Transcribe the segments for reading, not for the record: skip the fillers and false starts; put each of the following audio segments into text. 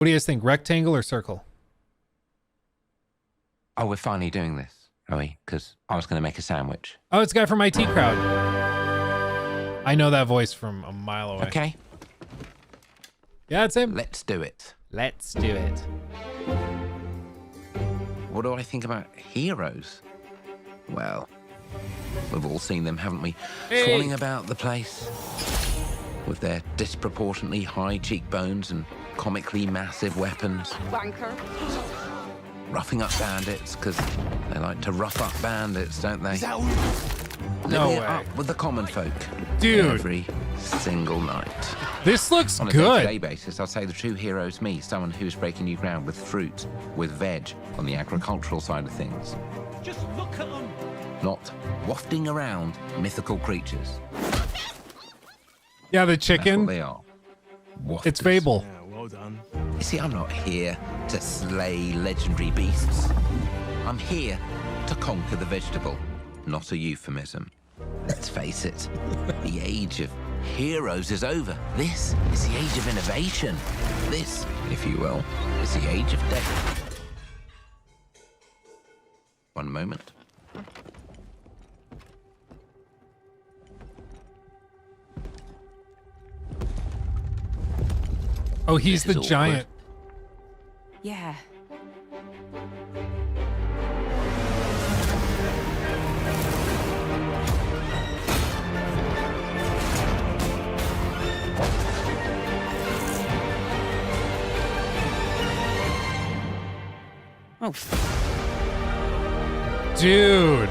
What do you guys think? Rectangle or circle? Oh, we're finally doing this, are we? Because I was going to make a sandwich. Oh, it's a guy from IT Crowd. I know that voice from a mile away. Okay. Yeah, it's him. Let's do it. Let's do it. What do I think about heroes? Well, we've all seen them, haven't we? Hey. Swanning about the place with their disproportionately high cheekbones and comically massive weapons. Wanker. Roughing up bandits, because they like to rough up bandits, don't they? No Living it way. up with the common folk. Dude. Every single night. This looks On a good. day-to-day basis, I'd say the true hero is me, someone who's breaking new ground with fruit, with veg, on the agricultural side of things. Just look at them. Not wafting around mythical creatures. Yeah, the That's chicken. what they are. It's Wafters. Fable. Yeah, well done. You see, I'm not here to slay legendary beasts. I'm here to conquer the vegetable, not a euphemism. Let's face it, the age of heroes is over. This is the age of innovation. This, if you will, is the age of death. One moment. Oh, he's This the is giant. Yeah. Oh, Dude.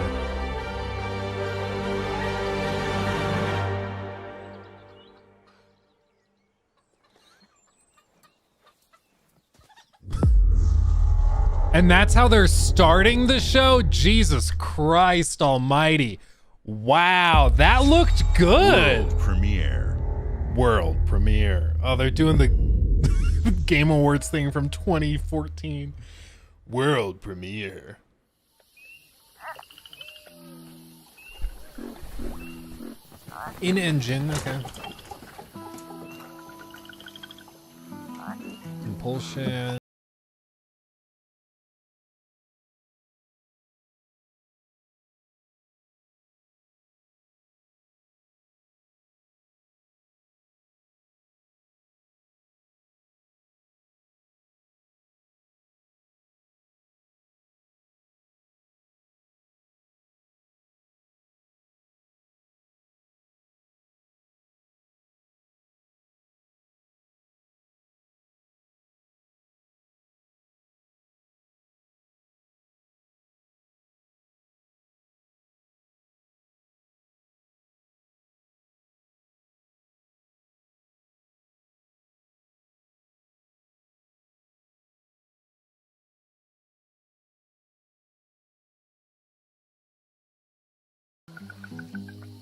And that's how they're starting the show? Jesus Christ almighty. Wow, that looked good. World premiere. World premiere. Oh, they're doing the Game Awards thing from 2014. World premiere. In engine, okay. Compulsion.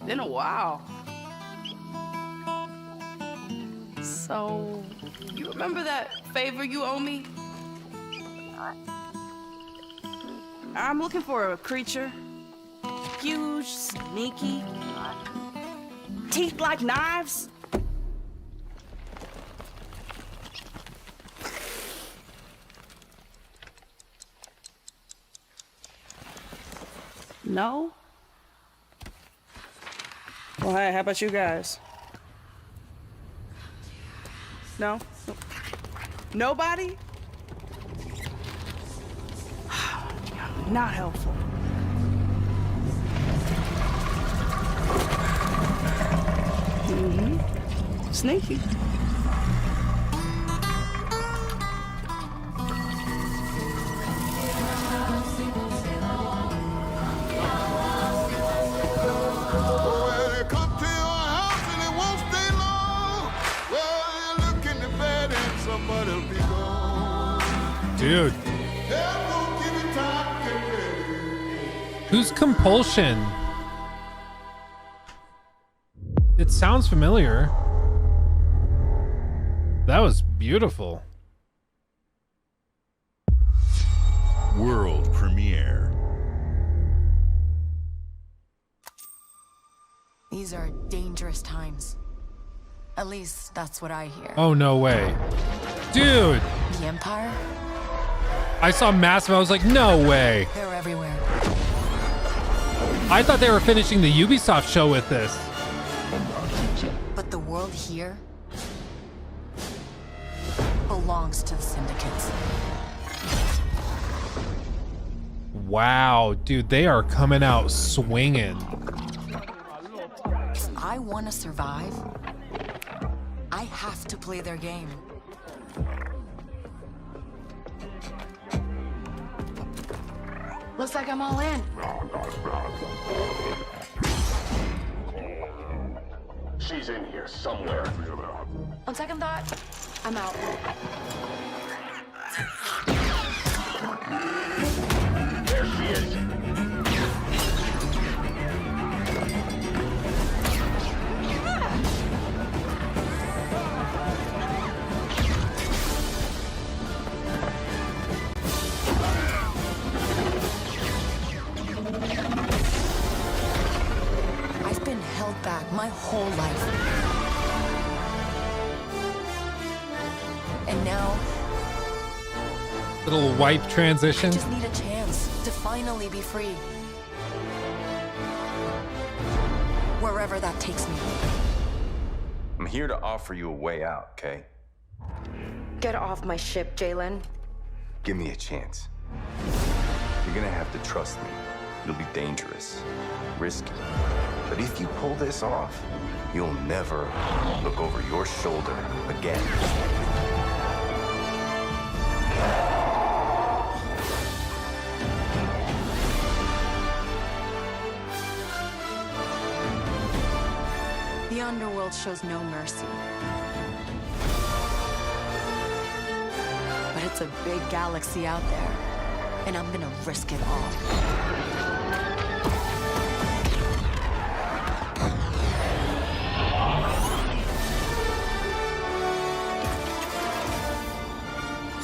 been a while. So, you remember that favor you owe me? I'm looking for a creature. Huge, sneaky, teeth like knives. No? Well, hey, how about you guys? No? Nobody? Not helpful. Mm-hmm. Sneaky. Dude. Who's Compulsion? It sounds familiar. That was beautiful. World premiere. These are dangerous times. At least that's what I hear. Oh, no way. Dude, The Empire? I saw Massive. I was like, no way. They're everywhere. I thought they were finishing the Ubisoft show with this. But the world here belongs to the syndicates. Wow, dude, they are coming out swinging. If I want to survive, I have to play their game. Looks like I'm all in. She's in here somewhere. On second thought, I'm out. There she is. I've been held back my whole life. And now, Little wipe transition. I just need a chance to finally be free. Wherever that takes me. I'm here to offer you a way out, okay? Get off my ship, Jalen. Give me a chance. You're gonna have to trust me. It'll be dangerous, risky. But if you pull this off, you'll never look over your shoulder again. The underworld shows no mercy. But it's a big galaxy out there, and I'm gonna risk it all.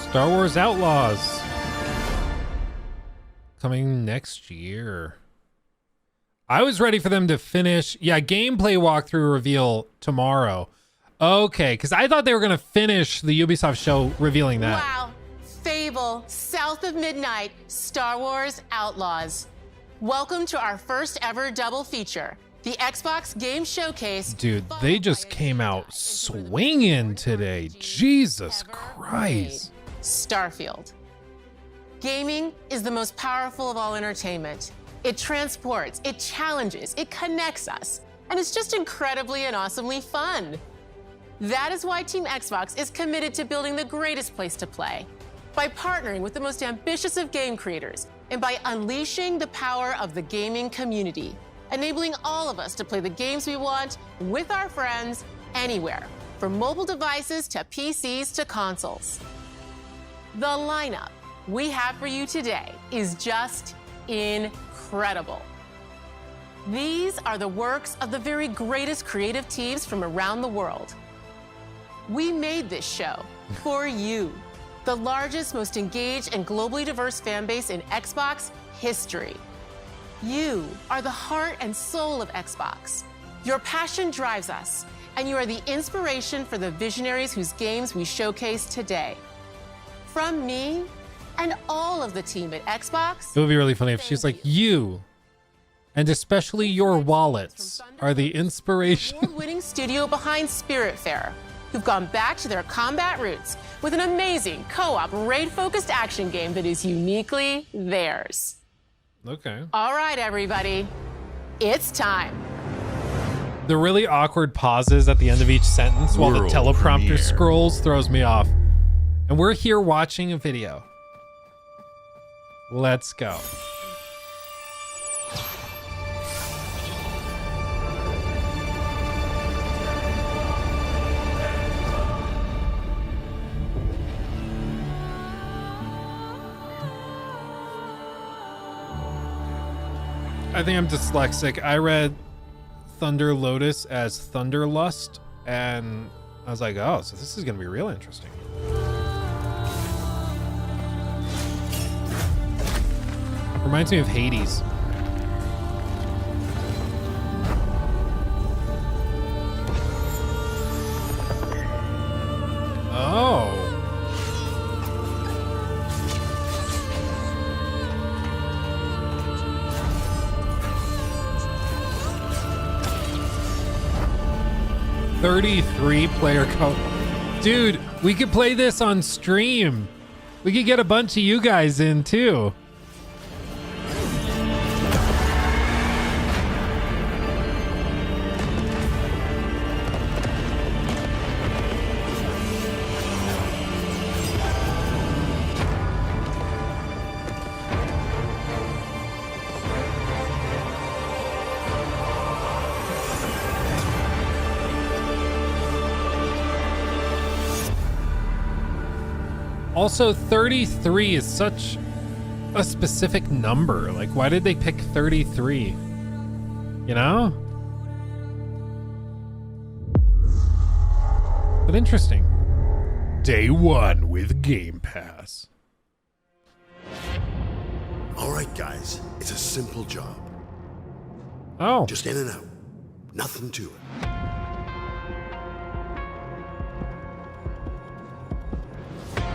Star Wars Outlaws. Coming next year. I was ready for them to finish. Yeah, gameplay walkthrough reveal tomorrow. Okay, because I thought they were going to finish the Ubisoft show revealing that. Wow. Fable, South of Midnight, Star Wars Outlaws. Welcome to our first ever double feature, the Xbox Game Showcase. Dude, they just came out swinging today. Jesus Christ. Starfield. Gaming is the most powerful of all entertainment. It transports, it challenges, it connects us, and it's just incredibly and awesomely fun. That is why Team Xbox is committed to building the greatest place to play. By partnering with the most ambitious of game creators, and by unleashing the power of the gaming community, enabling all of us to play the games we want with our friends anywhere, from mobile devices to PCs to consoles. The lineup we have for you today is just incredible. These are the works of the very greatest creative teams from around the world. We made this show for you, the largest, most engaged, and globally diverse fan base in Xbox history. You are the heart and soul of Xbox. Your passion drives us, and you are the inspiration for the visionaries whose games we showcase today. From me and all of the team at Xbox, It would be really funny if she's like, you, and especially your wallets, are the inspiration. award-winning studio behind Spiritfarer, who've gone back to their combat roots with an amazing co-op raid-focused action game that is uniquely theirs. Okay. All right, everybody, it's time. The really awkward pauses at the end of each sentence while the World teleprompter premiere. scrolls throws me off. And we're here watching a video. Let's go. I think I'm dyslexic. I read Thunder Lotus as Thunderlust, and I was like, oh, so this is going to be real interesting. Reminds me of Hades. Oh. 33 player co. Dude, we could play this on stream. We could get a bunch of you guys in too. Also, 33 is such a specific number. Like, why did they pick 33? You know? But interesting. Day one with Game Pass. All right, guys. It's a simple job. Oh. Just in and out. Nothing to it.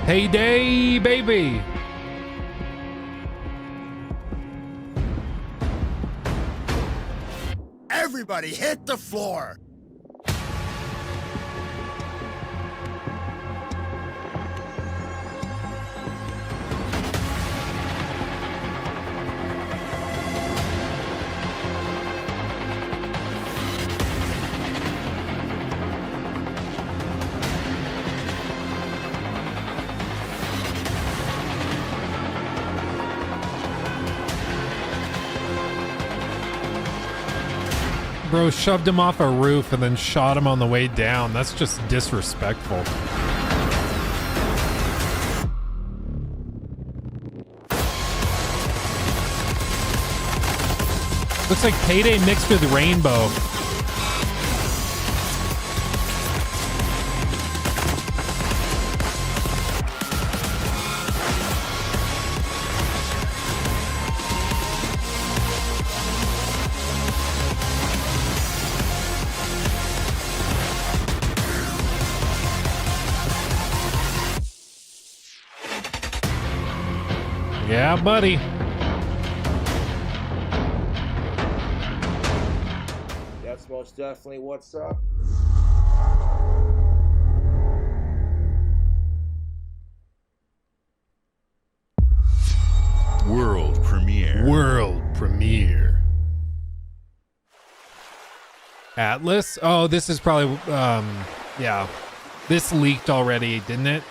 Payday, baby. Everybody hit the floor. Bro shoved him off a roof and then shot him on the way down. That's just disrespectful. Looks like Payday mixed with Rainbow. Yeah, buddy. That's most definitely what's up. World premiere. World premiere. Atlas? Oh, this is probably, yeah. This leaked already, didn't it?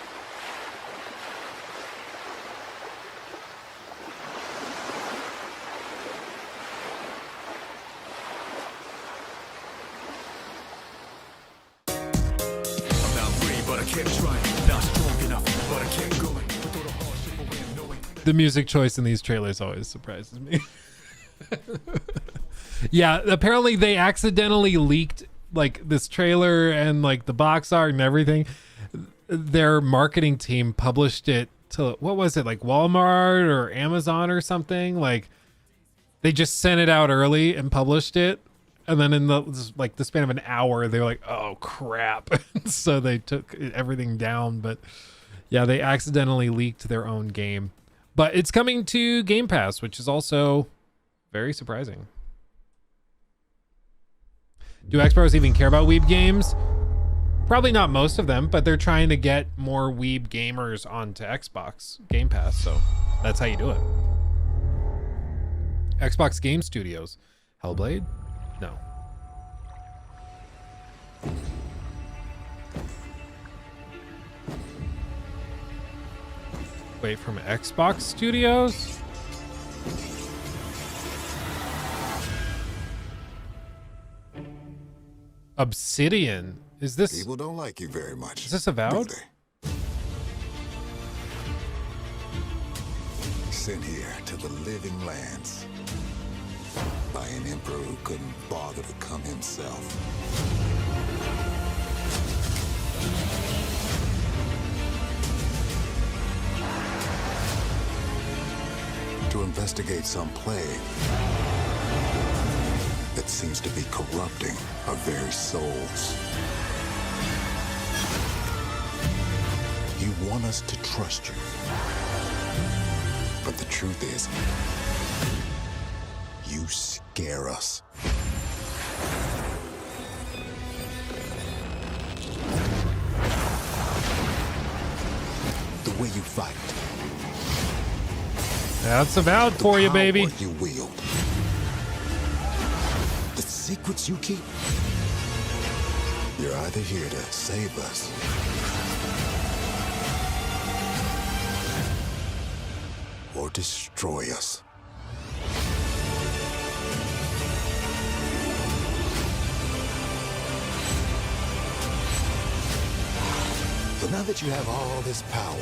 The music choice in these trailers always surprises me. Yeah, apparently they accidentally leaked like this trailer and like the box art and everything. Their marketing team published it to, what was it, like Walmart or Amazon or something? Like they just sent it out early and published it, and then in the like the span of an hour they were like, oh crap. So they took everything down. But yeah, they accidentally leaked their own game. But it's coming to Game Pass, which is also very surprising. Do X-Pros even care about Weeb games? Probably not most of them, but they're trying to get more Weeb gamers onto Xbox Game Pass, so that's how you do it. Xbox Game Studios. Hellblade? No. Wait, from Xbox Studios? Obsidian. Is this... People don't like you very much. Is this Avowed? Sent here to the living lands by an emperor who couldn't bother to come himself. To investigate some plague that seems to be corrupting our very souls. You want us to trust you. But the truth is, you scare us. way you fight. That's about for you, baby. Power you wield. The secrets you keep. You're either here to save us or destroy us. So now that you have all this power,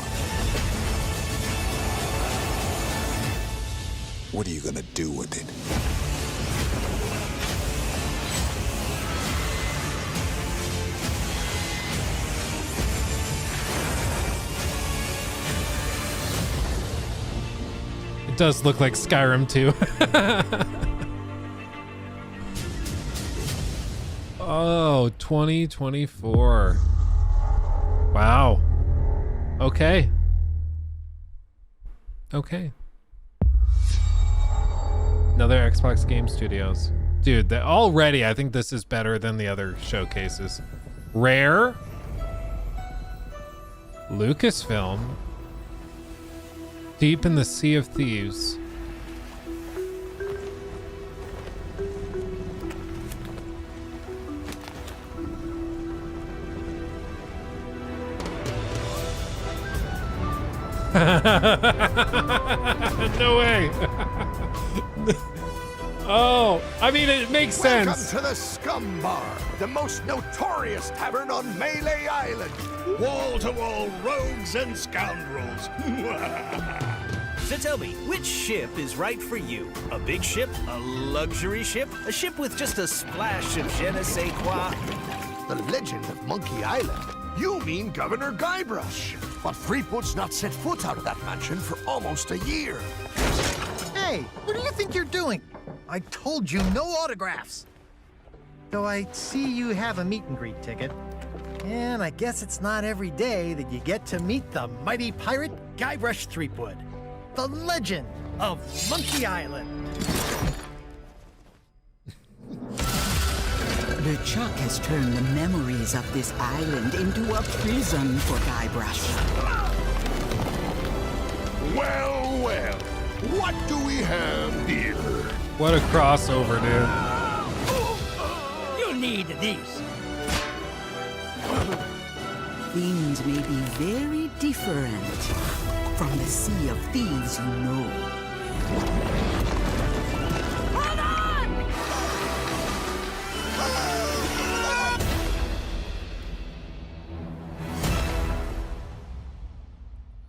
what are you gonna do with it? It does look like Skyrim too. Oh, 2024. Wow. Okay. Okay. Another Xbox Game Studios. Dude, already I think this is better than the other showcases. Rare. Lucasfilm. Deep in the Sea of Thieves. No way. Oh, I mean, it makes sense. Welcome to the Scum Bar, the most notorious tavern on Melee Island. Wall-to-wall rogues and scoundrels. So tell me, which ship is right for you? A big ship? A luxury ship? A ship with just a splash of je ne sais quoi? The legend of Monkey Island. You mean Governor Guybrush. But Threepwood's not set foot out of that mansion for almost a year. Hey, what do you think you're doing? I told you no autographs. So I see you have a meet and greet ticket. And I guess it's not every day that you get to meet the mighty pirate Guybrush Threepwood, the legend of Monkey Island. LeChuck has turned the memories of this island into a prison for Guybrush. Well, well, what do we have here? What a crossover, dude. You need these. Things may be very different from the Sea of Thieves you know. Hold on!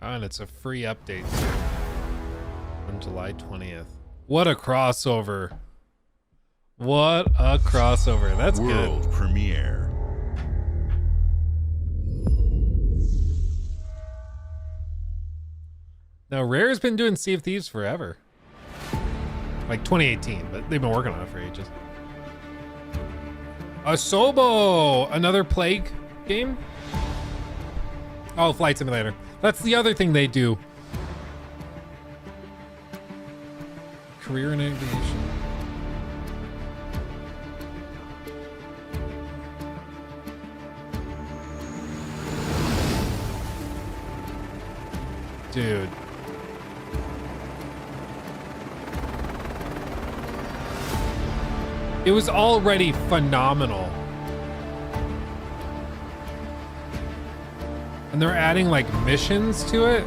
And it's a free update on July 20th. What a crossover. What a crossover. That's World good. premiere. Now, Rare's been doing Sea of Thieves forever. Like 2018, but they've been working on it for ages. Asobo! Another Plague game? Oh, Flight Simulator. That's the other thing they do. Career in aviation. Dude. It was already phenomenal. And they're adding like missions to it.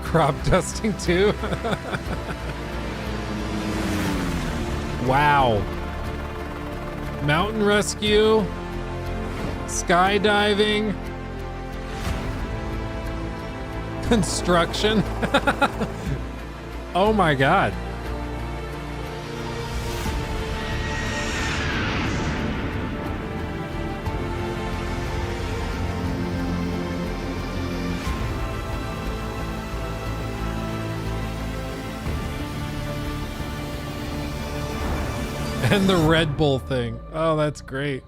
Crop dusting too. Wow. Mountain rescue. Skydiving. Construction. Oh my God. And the Red Bull thing. Oh, that's great.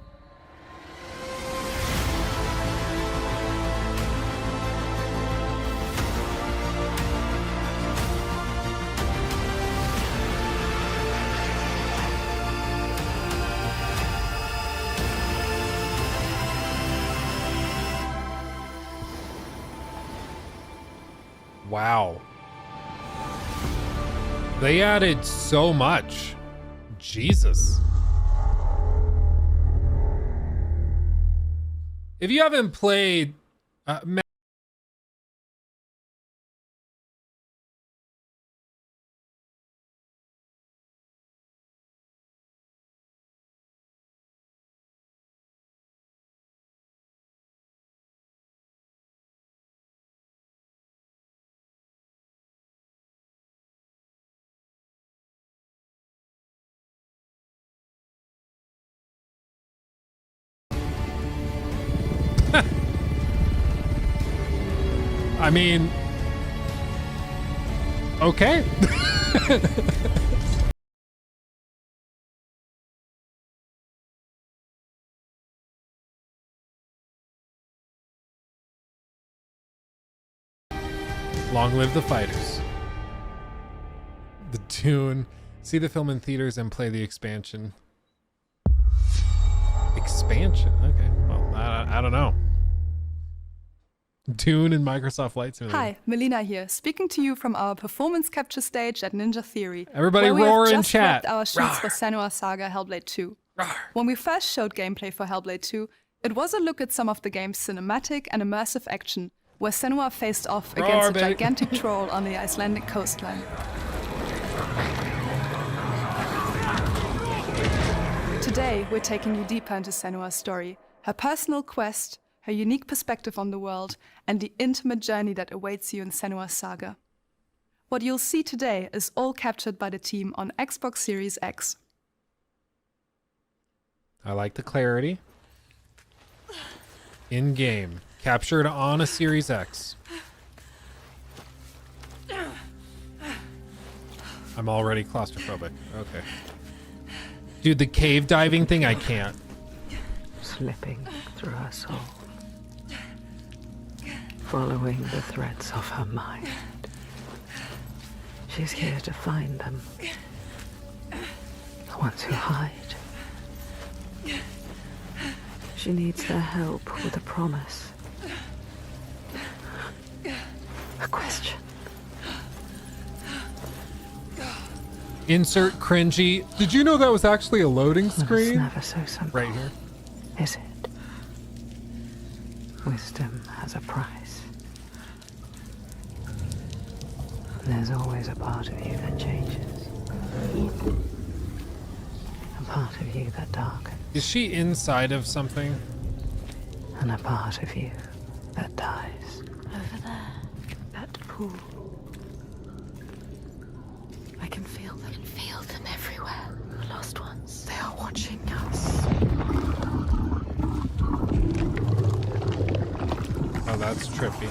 Wow. They added so much. Jesus. If you haven't played I mean, okay. Long live the fighters. The Dune. See the film in theaters and play the expansion. Expansion? Okay. Well, I don't know. Dune and Microsoft Flight Simulator. Hi, Melina here, speaking to you from our performance capture stage at Ninja Theory. Everybody where roar we have in just chat. wrapped our shoots for Senua Saga Hellblade 2. When we first showed gameplay for Hellblade 2, it was a look at some of the game's cinematic and immersive action, where Senua faced off against a gigantic troll on the Icelandic coastline. Today, we're taking you deeper into Senua's story, her personal quest, her unique perspective on the world, and the intimate journey that awaits you in Senua's Saga. What you'll see today is all captured by the team on Xbox Series X. I like the clarity. In game. Captured on a Series X. I'm already claustrophobic. Okay. Dude, the cave diving thing, I can't. Slipping through her soul. Following the threads of her mind. She's here to find them. The ones who hide. She needs their help with a promise. A question. Insert cringy. Did you know that was actually a loading screen? It's never so simple. Right here. Is it? Wisdom has a price. There's always a part of you that changes. A part of you that darkens. Is she inside of something? And a part of you that dies. Over there. That pool. I can feel them. Everywhere. The lost ones. They are watching us. Oh, that's trippy.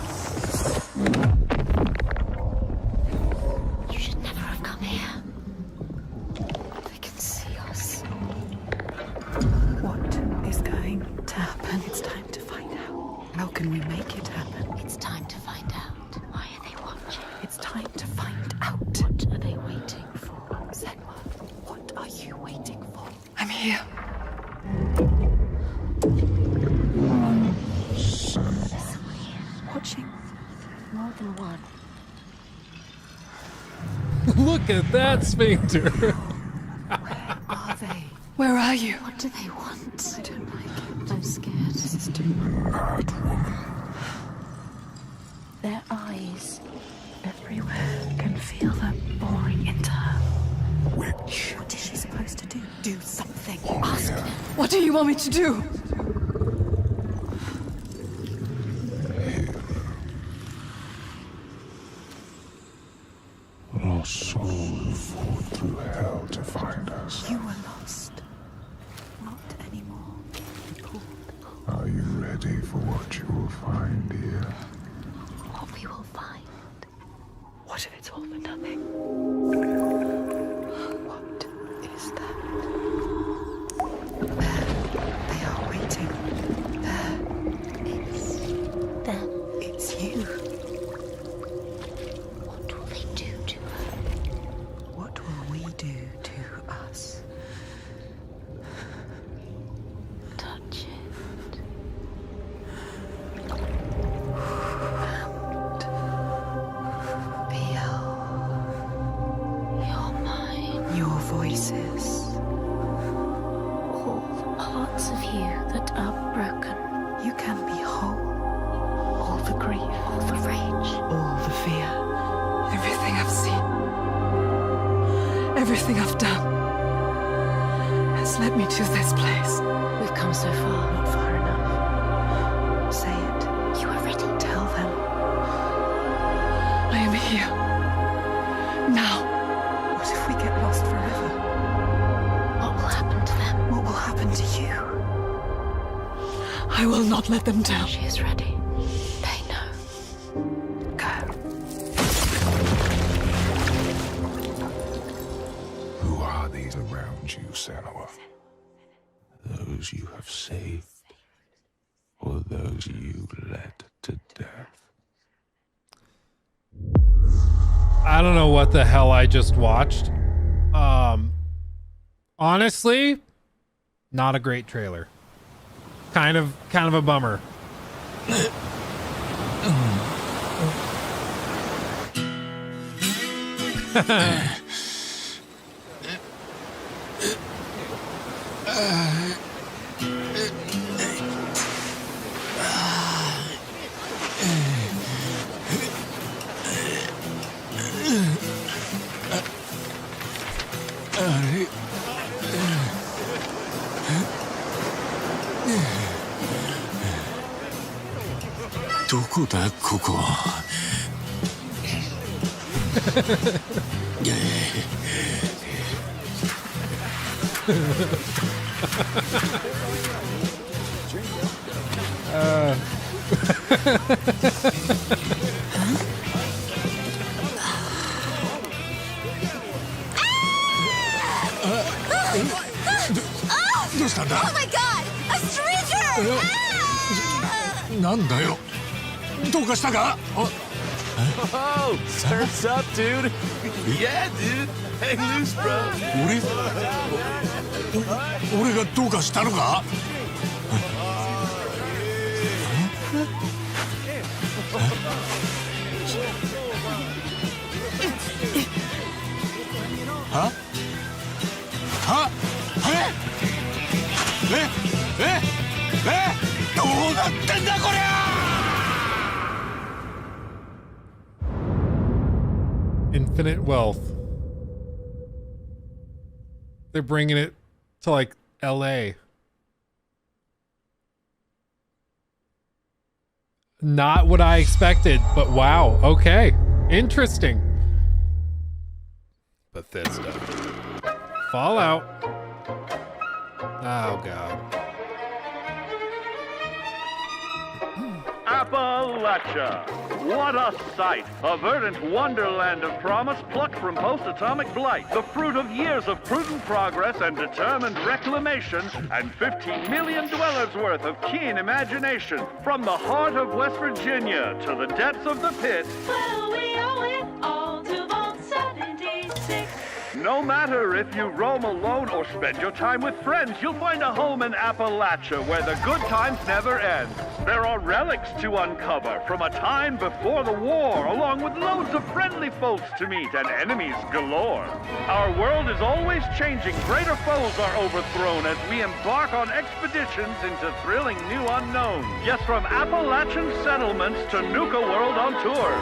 You should never have come here. They can see us. What is going to happen? It's time to find out. How can we make it happen? It's time to find out. Why are they watching? It's time to find out. What are they waiting for? Senua, what are you waiting for? I'm here. Watching more than one. Look at that sphincter. Where are they? Where are you? What do they want? I don't like it. I'm scared. This is too bad, woman. Their eyes everywhere can feel them boring into her. Witch. What is she supposed to do? Do something. Ask them. What do you want me to do? Our soul fought through hell to find us. You were lost. Not anymore. Are you ready for what you will find here? What we will find. What if it's all for nothing? What is that? There. They are waiting. There. It's them. It's you. What will they do to her? What will we do to us? Touch it. And pieces. All the parts of you that are broken. You can be whole. All the grief, All the rage. all the fear. Everything I've seen, everything I've done has led me to this place. We've come so far. Not far enough. Say it. You are ready. Tell them. I am here. Now. What if we get lost forever? What will happen to them? What will happen to you? I will not let them down. She is ready. They know. Go. Who are these around you, Senua? Those you have saved, or those you led to death? I don't know what the hell I just watched. Honestly, not a great trailer. Kind of a bummer. Oh my god! A stranger!なんだよ。どうかしたか? Oh, surf's up, dude. Yeah, dude. Hang loose, bro. 俺がどうかしたのか? は? どうなってんだこりゃ! Infinite wealth. They're bringing it to like LA. Not what I expected, but wow. Okay. Interesting. Bethesda. Fallout. Oh, God. Appalachia! What a sight! A verdant wonderland of promise plucked from post-atomic blight. The fruit of years of prudent progress and determined reclamation, and 15 million dwellers worth of keen imagination. From the heart of West Virginia to the depths of the pit. Well, we owe it all to Vault 76. No matter if you roam alone or spend your time with friends, you'll find a home in Appalachia where the good times never end. There are relics to uncover from a time before the war, along with loads of friendly folks to meet and enemies galore. Our world is always changing. Greater foes are overthrown as we embark on expeditions into thrilling new unknowns. Yes, from Appalachian settlements to Nuka World on tour.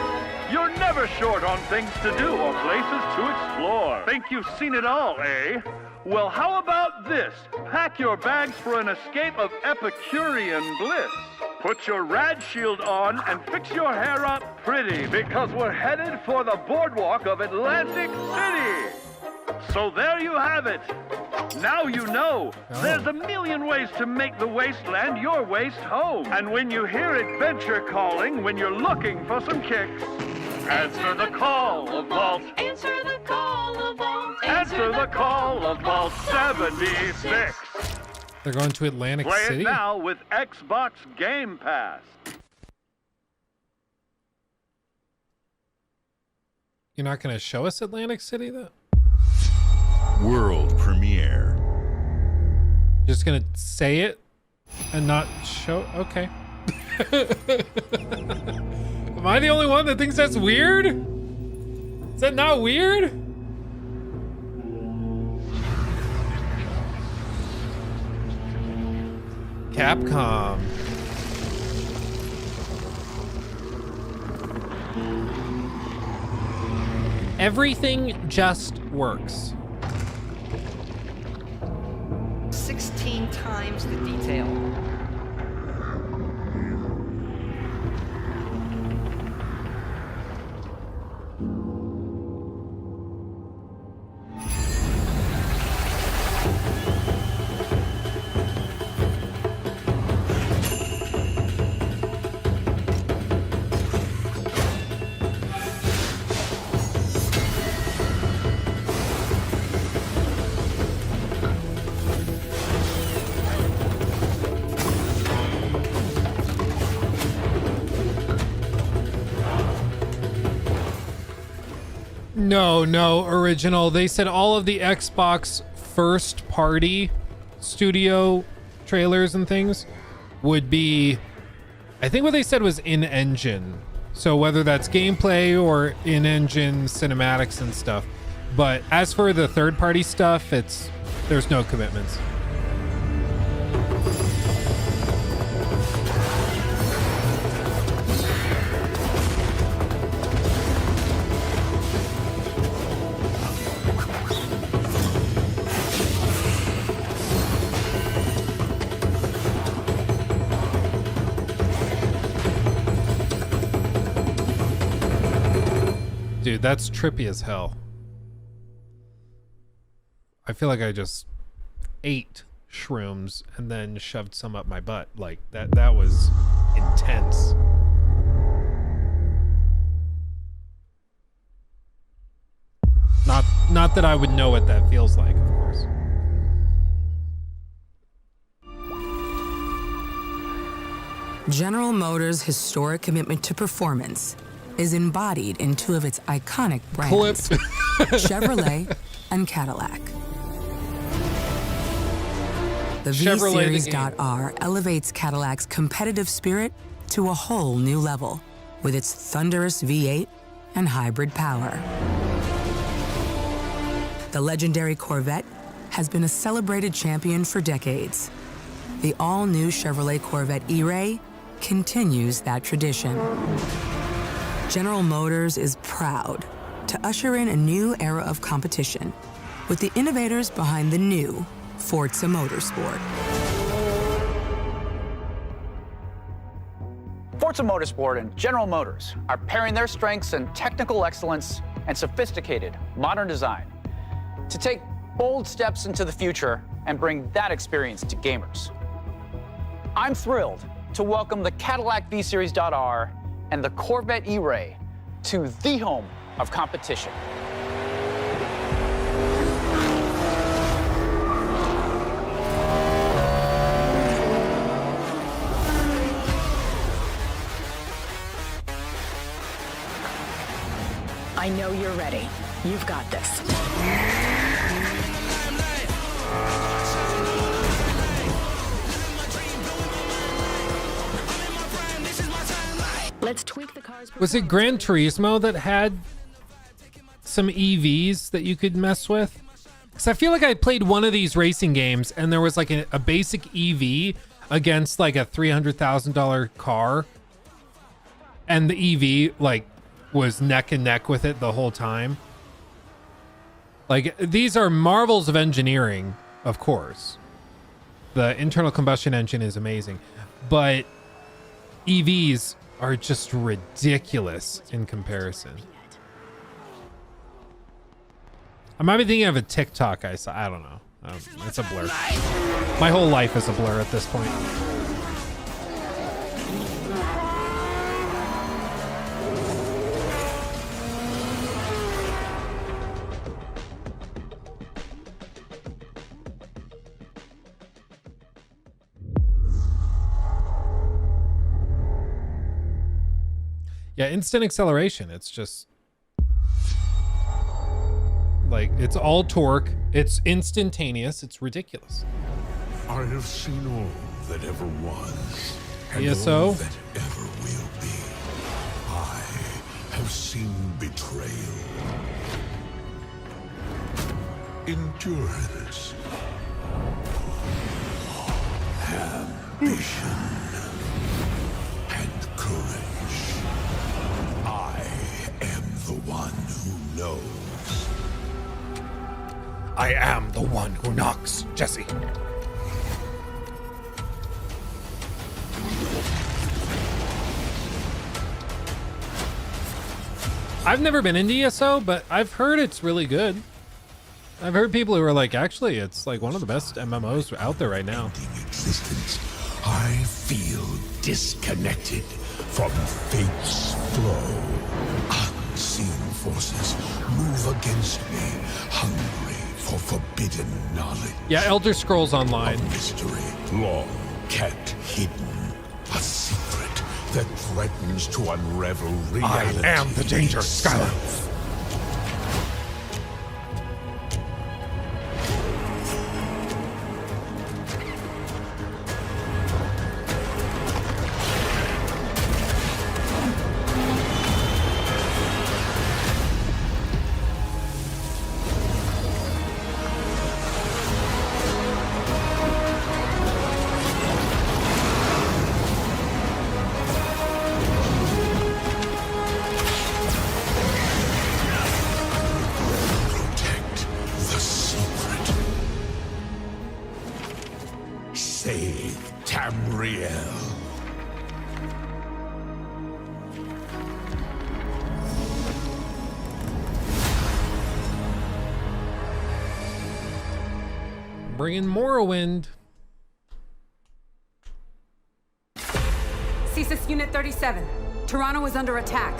You're never short on things to do or places to explore. Think you've seen it all, eh? Well, how about this? Pack your bags for an escape of Epicurean bliss. Put your rad shield on and fix your hair up pretty, because we're headed for the boardwalk of Atlantic City. So there you have it. Now you know. There's a million ways to make the wasteland your waste home. And when you hear adventure calling, when you're looking for some kicks, answer the call of Vault. Answer the call of Vault. Answer the call of Vault 76. They're going to Atlantic Play City? it now with Xbox Game Pass. You're not going to show us Atlantic City, though? World premiere. Just going to say it and not show? Okay. Am I the only one that thinks that's weird? Is that not weird? Capcom. Everything just works. 16 times the detail. No, original. They said all of the Xbox first party studio trailers and things would be, I think what they said was in-engine. So whether that's gameplay or in-engine cinematics and stuff. But as for the third-party stuff, there's no commitments. Dude, that's trippy as hell. I feel like I just ate shrooms and then shoved some up my butt. Like that was intense. Not that I would know what that feels like, of course. General Motors' historic commitment to performance is embodied in two of its iconic brands, Chevrolet and Cadillac. The V-Series.R elevates Cadillac's competitive spirit to a whole new level with its thunderous V8 and hybrid power. The legendary Corvette has been a celebrated champion for decades. The all-new Chevrolet Corvette E-Ray continues that tradition. General Motors is proud to usher in a new era of competition with the innovators behind the new Forza Motorsport. Forza Motorsport and General Motors are pairing their strengths in technical excellence and sophisticated modern design to take bold steps into the future and bring that experience to gamers. I'm thrilled to welcome the Cadillac V-Series.R and the Corvette E-Ray to the home of competition. I know you're ready. You've got this. Let's tweak the car's Was it Gran Turismo that had some EVs that you could mess with? Because I feel like I played one of these racing games and there was like a basic EV against like a $300,000 car, and the EV like was neck and neck with it the whole time. Like, these are marvels of engineering, of course. The internal combustion engine is amazing, but EVs are just ridiculous in comparison. I might be thinking of a TikTok I saw. I don't know. It's a blur. My whole life is a blur at this point. Yeah, instant acceleration. It's just like, it's all torque. It's instantaneous. It's ridiculous. I have seen all that ever was, and ESO? all that ever will be. I have seen betrayal, endurance, and Vision and courage. I am the one who knows. I am the one who knocks, Jesse. I've never been into ESO, but I've heard it's really good. I've heard people who are like, actually, it's like one of the best MMOs out there right now. Existence, I feel disconnected from fate's flow. Unseen forces move against me, hungry for forbidden knowledge. Yeah, Elder Scrolls Online. A mystery long kept hidden. A secret that threatens to unravel reality. I am the danger, Skylar. Save Tamriel. Bring in Morrowind. CSIS Unit 37. Toronto is under attack.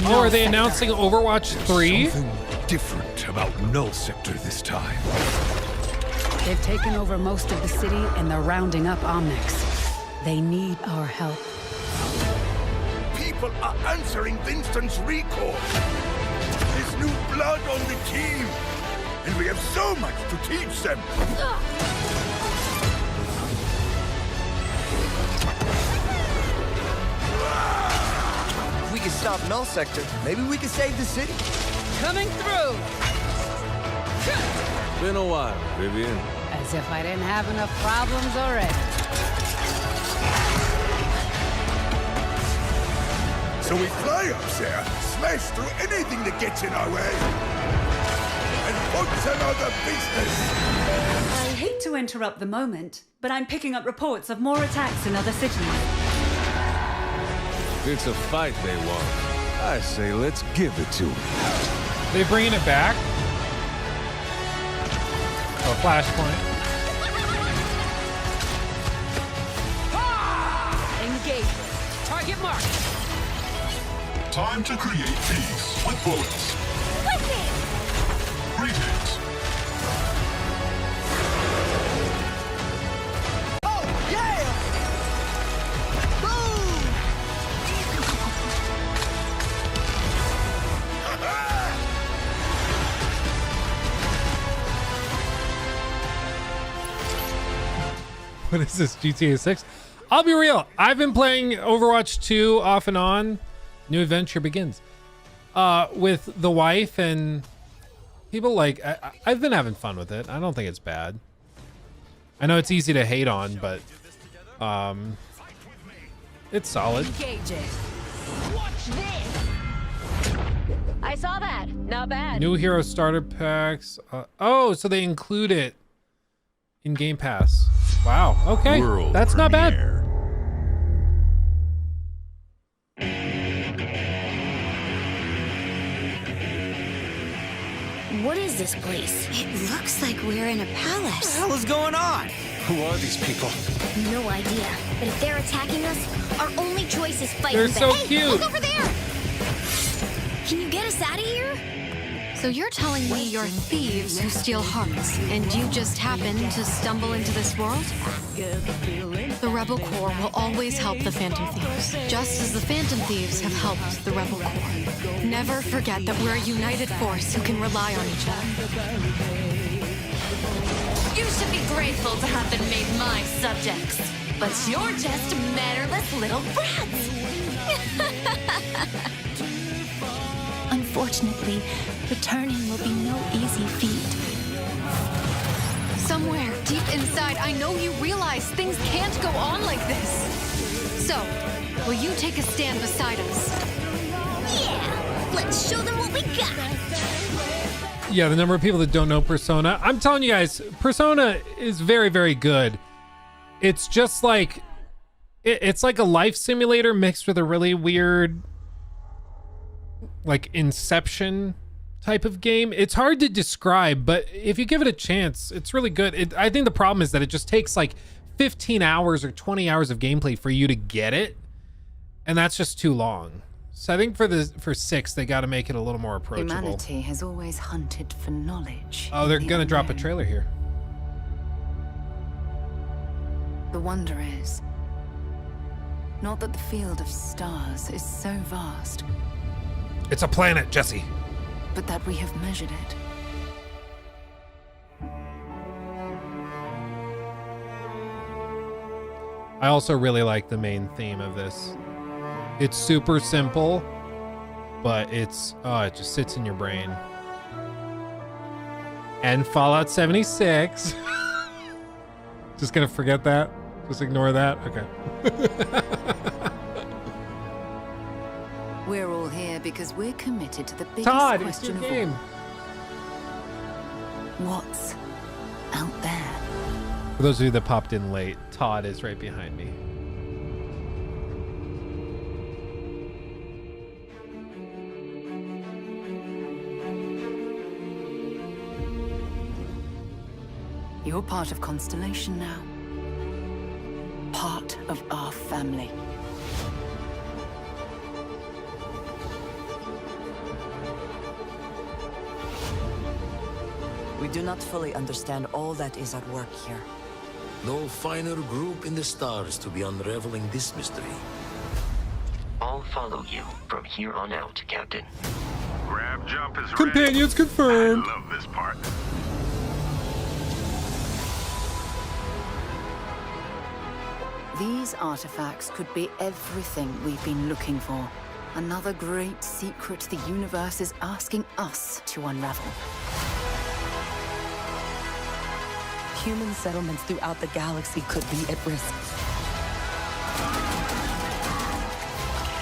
Oh, are they announcing Overwatch 3? Something different about Null Sector this time. They've taken over most of the city and they're rounding up Omnics. They need our help. People are answering Winston's recall. There's new blood on the team, and we have so much to teach them. If we can stop Null Sector, maybe we can save the city. Coming through! Been a while, Vivian. As if I didn't have enough problems already. So we fly up there, smash through anything that gets in our way, and put another business. I hate to interrupt the moment, but I'm picking up reports of more attacks in other cities. It's a fight they want. I say let's give it to them. They bringing it back? Oh, Flashpoint. Engage. Target marked. Time to create peace with bullets. Greetings. Oh, yeah! Boom! What is this, GTA 6? I'll be real. I've been playing Overwatch 2 off and on. New adventure begins. With the wife and people like... I've been having fun with it. I don't think it's bad. I know it's easy to hate on, but... it's solid. Engage it. Watch this! I saw that. Not bad. New hero starter packs. Oh, so they include it in Game Pass. Wow. Okay. World That's not bad. What is this place? It looks like we're in a palace. What the hell is going on? Who are these people? No idea. But if they're attacking us, our only choice is fighting They're back. so Hey, cute. look over there! Can you get us out of here? So you're telling me you're thieves who steal hearts, and you just happen to stumble into this world? The Rebel Corps will always help the Phantom Thieves, just as the Phantom Thieves have helped the Rebel Corps. Never forget that we're a united force who can rely on each other. You should be grateful to have been made my subjects. But you're just mannerless little brats. Unfortunately, returning will be no easy feat. Some somewhere deep inside, I know you realize things can't go on like this. So, will you take a stand beside us? Yeah, let's show them what we got. Yeah, the number of people that don't know Persona. I'm telling you guys, Persona is very, very good. It's just like, it's like a life simulator mixed with a really weird, like Inception type of game. It's hard to describe, but if you give it a chance, it's really good. I think the problem is that it just takes like 15 hours or 20 hours of gameplay for you to get it, and that's just too long. So I think for 6, they got to make it a little more approachable. Humanity has always hunted for knowledge. Oh, they're gonna drop a trailer here. The wonder is not that the field of stars is so vast, It's a planet, Jesse. but that we have measured it. I also really like the main theme of this. It's super simple, but it just sits in your brain. And Fallout 76. Just gonna forget that? Just ignore that? Okay. We're all here because we're committed to the biggest Todd, it's question your of game. all. What's out there? For those of you that popped in late, Todd is right behind me. You're part of Constellation now. Part of our family. We do not fully understand all that is at work here. No finer group in the stars to be unraveling this mystery. I'll follow you from here on out, Captain. Grab jump is Companions confirmed. I love this part. These artifacts could be everything we've been looking for. Another great secret the universe is asking us to unravel. Human settlements throughout the galaxy could be at risk.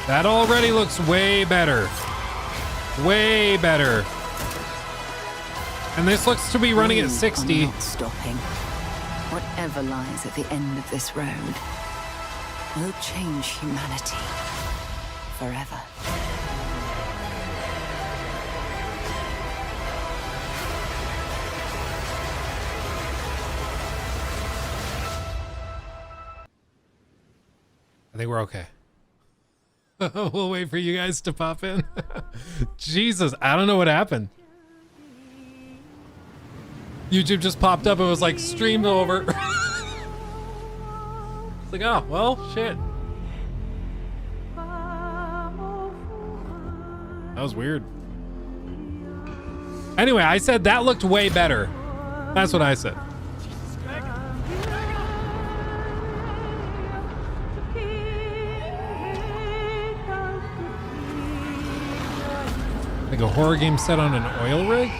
That already looks way better. Way better. And this looks to be running at 60. Are not stopping. Whatever lies at the end of this road will change humanity forever. I think we're okay. We'll wait for you guys to pop in. Jesus, I don't know what happened. YouTube just popped up. It was like streamed over. It's like, oh, well, shit. That was weird. Anyway, I said that looked way better. That's what I said. Like a horror game set on an oil rig?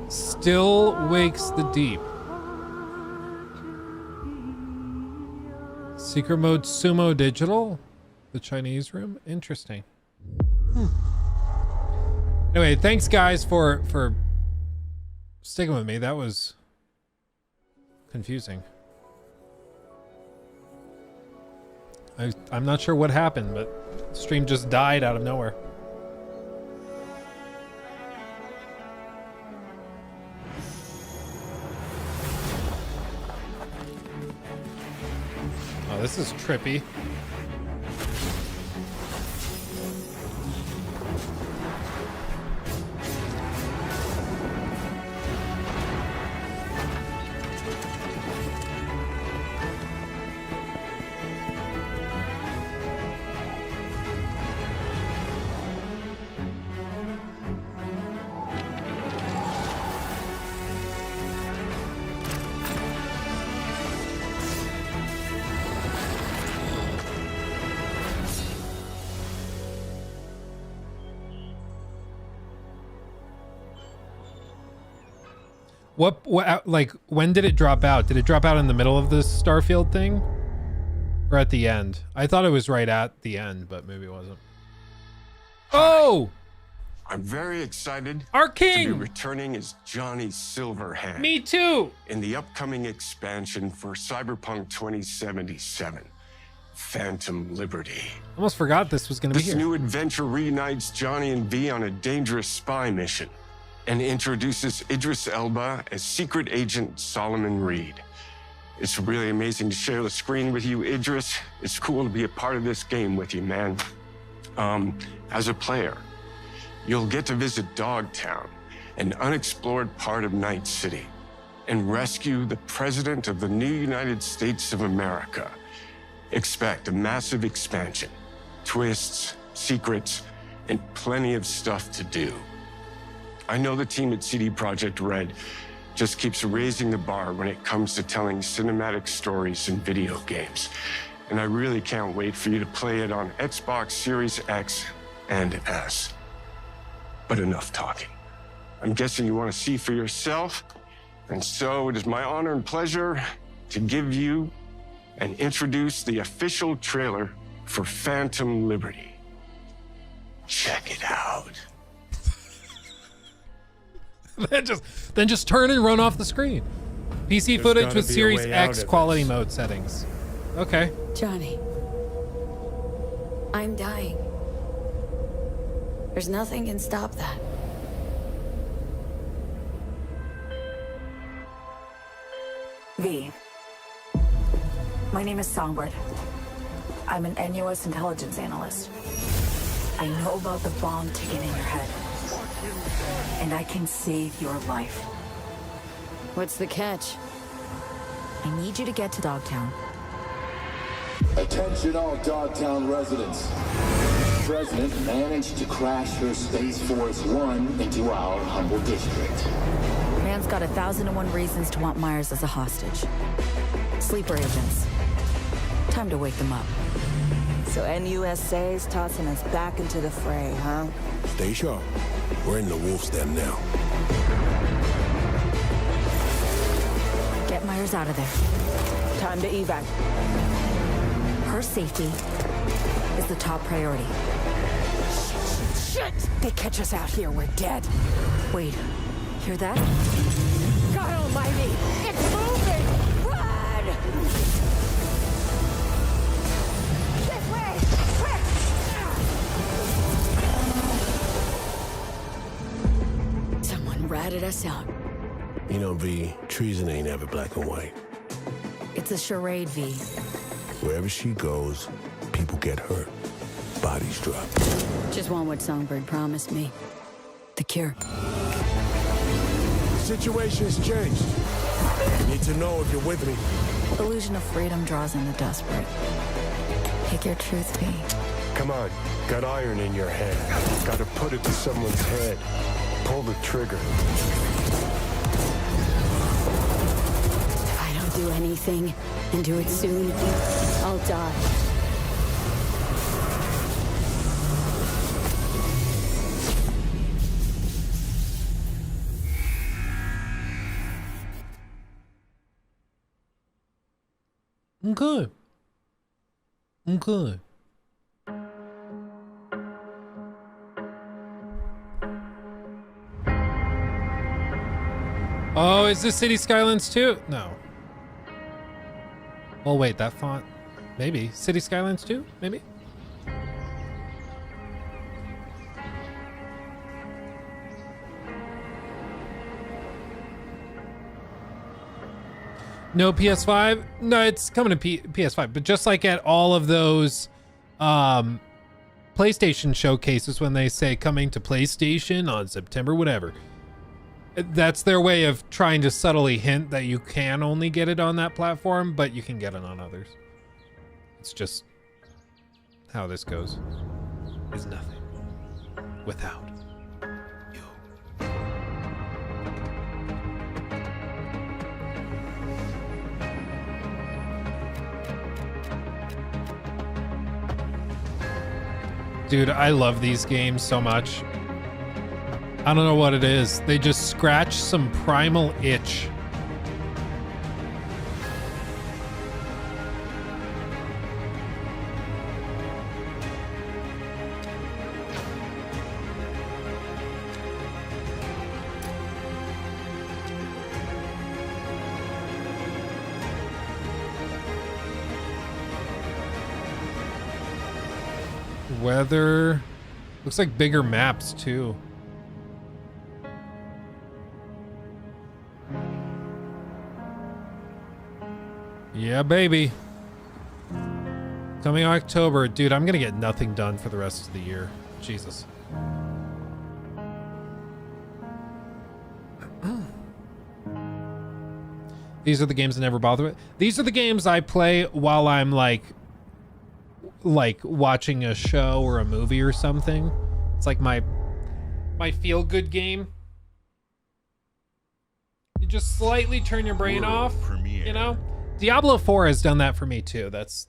Still wakes the deep. Secret mode Sumo Digital? The Chinese room? Interesting. Anyway, thanks guys for sticking with me. That was confusing. I'm not sure what happened, but the stream just died out of nowhere. Oh, this is trippy. What, like, when did it drop out? Did it drop out in the middle of this Starfield thing? Or at the end? I thought it was right at the end, but maybe it wasn't. Oh! I'm very excited Our king! to be returning as Johnny Silverhand. Me too! In the upcoming expansion for Cyberpunk 2077, Phantom Liberty. Almost forgot this was going to be This here. new adventure reunites Johnny and V on a dangerous spy mission and introduces Idris Elba as secret agent Solomon Reed. It's really amazing to share the screen with you, Idris. It's cool to be a part of this game with you, man. As a player, you'll get to visit Dogtown, an unexplored part of Night City, and rescue the President of the new United States of America. Expect a massive expansion, twists, secrets, and plenty of stuff to do. I know the team at CD Projekt Red just keeps raising the bar when it comes to telling cinematic stories in video games. And I really can't wait for you to play it on Xbox Series X and S. But enough talking. I'm guessing you want to see for yourself. And so it is my honor and pleasure to give you and introduce the official trailer for Phantom Liberty. Check it out. then just turn and run off the screen. PC There's footage gotta with be a Series way out X of quality this. mode settings. Okay. Johnny. I'm dying. There's nothing can stop that. V. My name is Songbird. I'm an NUS intelligence analyst. I know about the bomb ticking in your head. And I can save your life. What's the catch? I need you to get to Dogtown. Attention all Dogtown residents. The President managed to crash her Space Force One into our humble district. Man's got 1,001 reasons to want Myers as a hostage. Sleeper agents. Time to wake them up. So NUSA's tossing us back into the fray, huh? Stay sharp. We're in the wolf's den now. Get Myers out of there. Time to evac. Her safety is the top priority. Shit! They catch us out here, we're dead. Wait, hear that? God almighty! It's moving! Run! This way! Quick! Someone ratted us out. You know, V, treason ain't ever black and white. It's a charade, V. Wherever she goes, people get hurt. Bodies drop. Just want what Songbird promised me. The cure. The situation's changed. You need to know if you're with me. Illusion of freedom draws in the desperate. Pick your truth, V. Come on. Got iron in your hand. Gotta put it to someone's head. Pull the trigger. If I don't do anything, and do it soon, I'll die. Okay. Okay. Oh, is this City Skylines 2? No. Oh, wait, that font. Maybe. City Skylines 2? Maybe? No PS5? No, it's coming to PS5. But just like at all of those PlayStation showcases when they say coming to PlayStation on September, whatever. That's their way of trying to subtly hint that you can only get it on that platform, but you can get it on others. It's just how this goes. Is nothing without you. Dude, I love these games so much. I don't know what it is. They just scratch some primal itch. Weather. Looks like bigger maps too. Yeah, baby. Coming October. Dude, I'm gonna get nothing done for the rest of the year. Jesus. These are the games I never bother with. These are the games I play while I'm like watching a show or a movie or something. It's like my feel-good game. You just slightly turn your brain off, you know? Diablo 4 has done that for me too. That's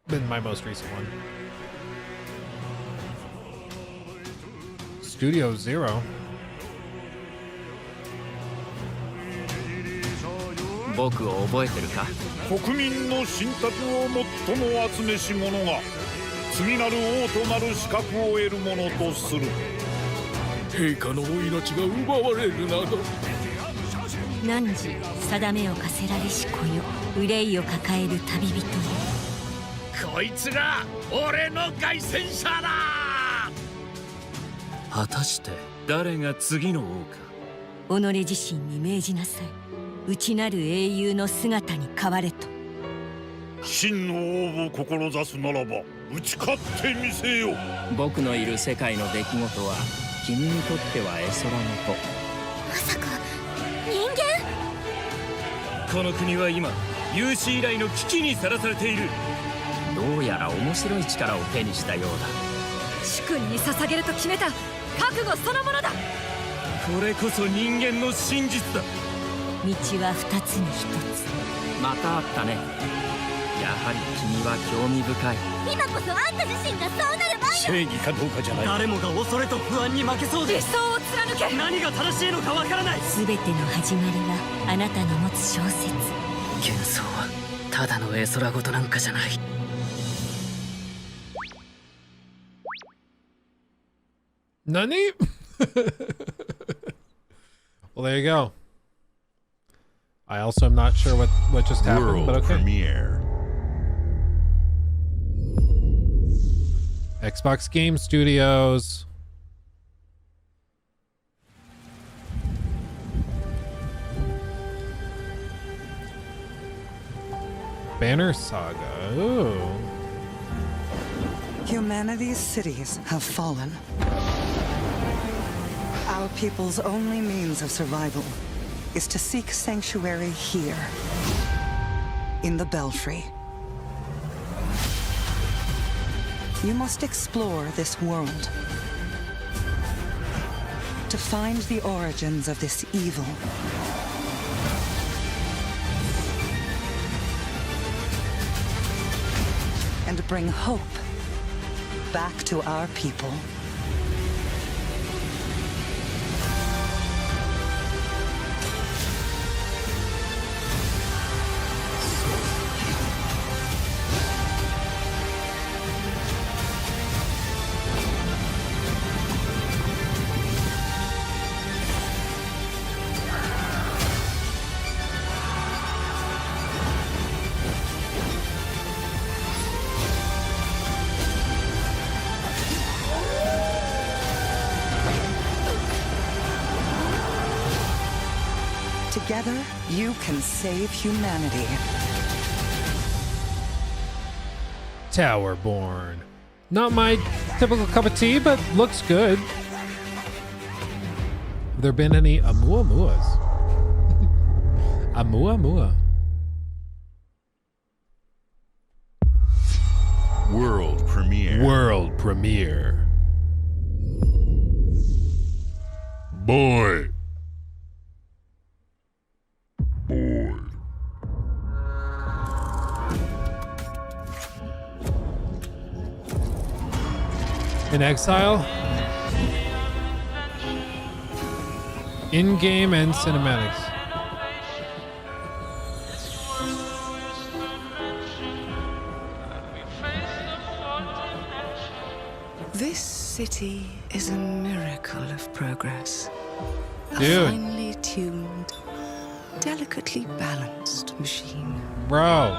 been my most recent one. Studio Zero. 僕を覚えてるか？国民の信託を最も集めし者が次なる王となる資格を得るものとする。陛下のお命が奪われるなど。汝定めを課せられし子よ、憂いを抱える旅人よ。こいつが俺の凱旋者だ。果たして誰が次の王か。己自身に命じなさい。内なる英雄の姿に変われと。真の王を志すならば打ち勝ってみせよ。僕のいる世界の出来事は君にとっては絵空事。まさか人間？この国は今有史以来の危機にさらされている。どうやら面白い力を手にしたようだ。主君に捧げると決めた覚悟そのものだ。これこそ人間の真実だ。道は二つに一つ。またあったね。やはり君は興味深い。今こそあんた自身がそうなる番よ。正義かどうかじゃない。誰もが恐れと不安に負けそうで、理想を貫け。何が正しいのかわからない。全ての始まりはあなたの持つ小説。幻想はただの絵空事なんかじゃない。何? Well, there you go. I also am not sure what just happened, World but okay. premiere. Xbox Game Studios. Banner Saga. Ooh. Humanity's cities have fallen. Our people's only means of survival is to seek sanctuary here, in the Belfry. You must explore this world to find the origins of this evil. And bring hope back to our people. Together, you can save humanity. Towerborn. Not my typical cup of tea, but looks good. Have there been any Amuamuas? Amuamua. World premiere. World premiere. Boy. In Exile? In-game and cinematics. This city is a miracle of progress. Dude. A finely tuned, delicately balanced machine. Bro.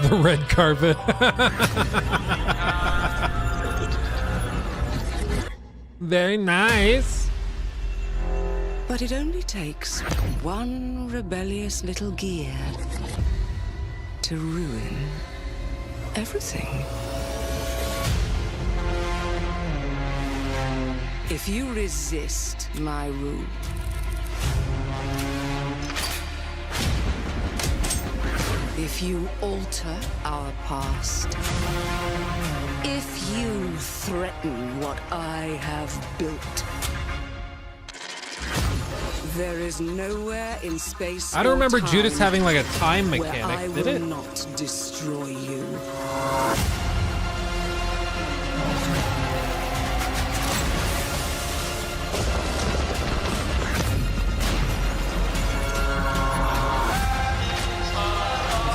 The red carpet. Very nice. But it only takes one rebellious little gear to ruin everything. If you resist my rule, if you alter our past, if you threaten what I have built, there is nowhere in space I don't remember or time Judas having like a time where mechanic, I did will it? not destroy you.